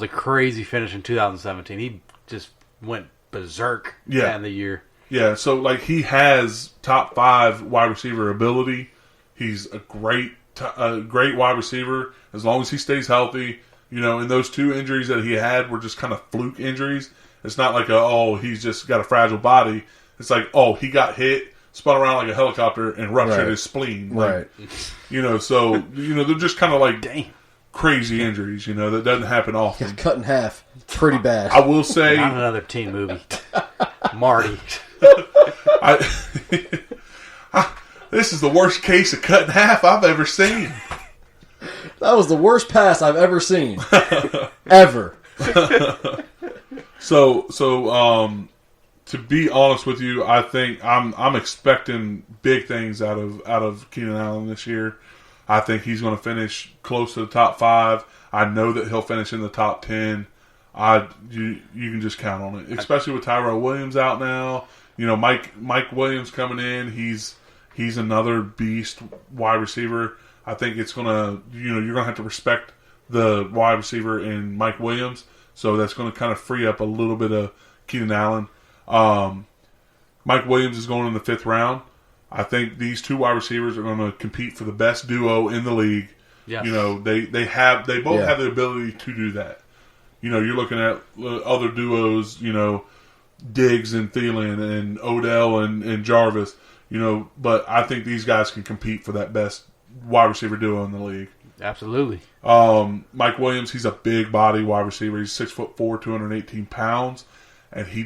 a crazy finish in 2017. He just went berserk at the end of the year. Yeah, so he has top 5 wide receiver ability. He's a great wide receiver as long as he stays healthy. And those 2 injuries that he had were just kind of fluke injuries. It's not like he's just got a fragile body. It's like, he got hit, spun around like a helicopter, and ruptured his spleen. Right. So, they're just kind of crazy injuries, that doesn't happen often. Cut in half. Pretty bad. I will say... Not another teen movie. Marty. This is the worst case of cut in half I've ever seen. That was the worst pass I've ever seen. Ever. So, to be honest with you, I think I'm expecting big things out of Keenan Allen this year. I think he's going to finish close to the top 5. I know that he'll finish in the top 10. You can just count on it, especially with Tyrell Williams out now. Mike Williams coming in. He's another beast wide receiver. I think it's gonna you're gonna have to respect the wide receiver in Mike Williams. So that's going to kind of free up a little bit of Keenan Allen. Mike Williams is going in the 5th round. I think these 2 wide receivers are going to compete for the best duo in the league. Yes. They both have the ability to do that. You're looking at other duos, Diggs and Thielen and Odell and Jarvis, but I think these guys can compete for that best wide receiver duo in the league. Absolutely. Mike Williams, he's a big body wide receiver. He's 6'4", 218 pounds, and he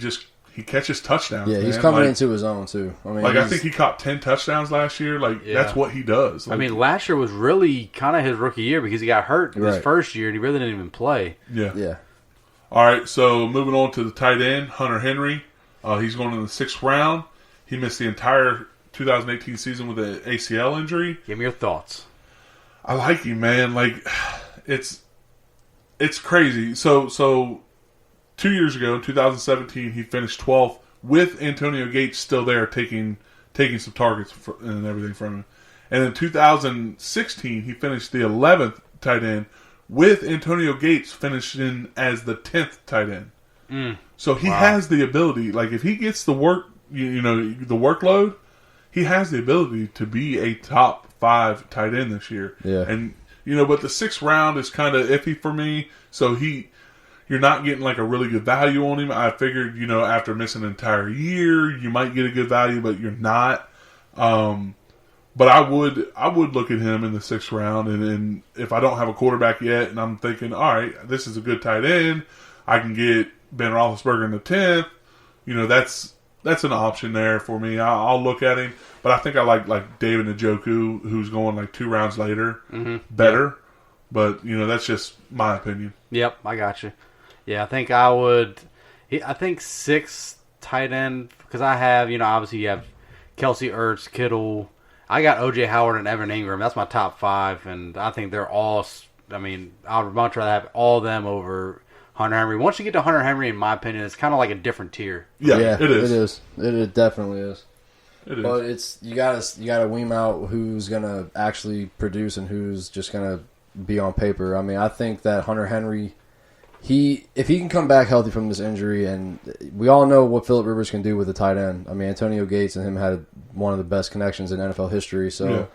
catches touchdowns. Yeah, he's man. coming into his own too. I think he caught 10 touchdowns last year. That's what he does. Last year was really kind of his rookie year because he got hurt his first year and he really didn't even play. Yeah. All right, so moving on to the tight end, Hunter Henry. He's going in the 6th round. He missed the entire 2018 season with an ACL injury. Give me your thoughts. I like him, man. It's crazy. So 2 years ago, in 2017, he finished 12th with Antonio Gates still there taking some targets and everything from him. And in 2016, he finished the 11th tight end with Antonio Gates finishing as the 10th tight end. So he has the ability, if he gets the work, the workload, he has the ability to be a top 5 tight end this year. Yeah. And, but the 6th round is kind of iffy for me. So you're not getting a really good value on him. I figured, after missing an entire year, you might get a good value, but you're not. But I would look at him in the 6th round, and if I don't have a quarterback yet, and I'm thinking, all right, this is a good tight end, I can get Ben Roethlisberger in the 10th. That's an option there for me. I'll look at him, but I think I like David Njoku, who's going 2 rounds later, better. Yep. But that's just my opinion. Yep, I got you. Yeah, I think I would. I think 6th tight end because I have obviously you have Kelsey Ertz, Kittle. I got O.J. Howard and Evan Ingram. That's my top 5, and I think they're all. I would much rather have all of them over Hunter Henry. Once you get to Hunter Henry, in my opinion, it's kind of like a different tier. Yeah, it is. It is. It definitely is. It is. But you gotta wean out who's gonna actually produce and who's just gonna be on paper. I think that Hunter Henry, if he can come back healthy from this injury, and we all know what Phillip Rivers can do with a tight end. Antonio Gates and him had one of the best connections in NFL history. So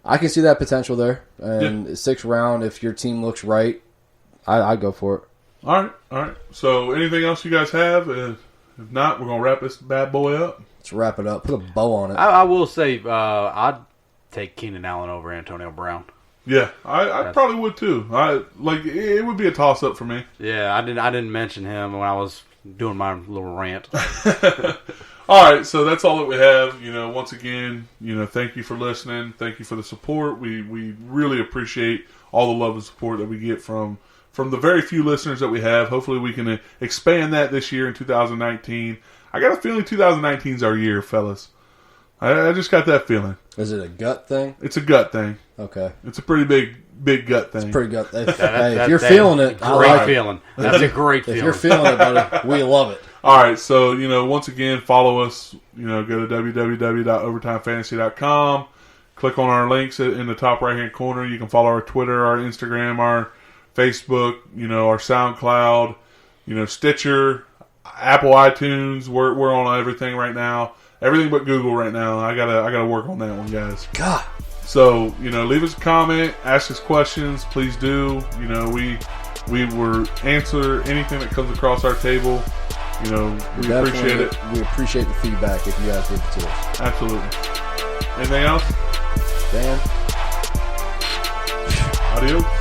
I can see that potential there. And 6th round, if your team looks right, I'd go for it. All right. So, anything else you guys have? If not, we're going to wrap this bad boy up. Let's wrap it up. Put a bow on it. I will say I'd take Keenan Allen over Antonio Brown. Yeah, I probably would too. It would be a toss up for me. Yeah, I didn't mention him when I was doing my little rant. All right, so that's all that we have. Once again, thank you for listening. Thank you for the support. We really appreciate all the love and support that we get from the very few listeners that we have. Hopefully we can expand that this year in 2019. I got a feeling 2019 is our year, fellas. I just got that feeling. Is it a gut thing? It's a gut thing. Okay. It's a pretty big gut thing. It's pretty gut. If you're feeling it, I like feeling. That's a great feeling. If you're feeling it, buddy, we love it. All right, so, once again, follow us. Go to www.overtimefantasy.com. Click on our links in the top right-hand corner. You can follow our Twitter, our Instagram, our Facebook, our SoundCloud, Stitcher, Apple iTunes. We're on everything right now. Everything but Google right now. I gotta work on that one, guys. God. So, leave us a comment, ask us questions. Please do. We will answer anything that comes across our table. We appreciate it. We appreciate the feedback if you guys give it to us. Absolutely. Anything else? Dan? Adios.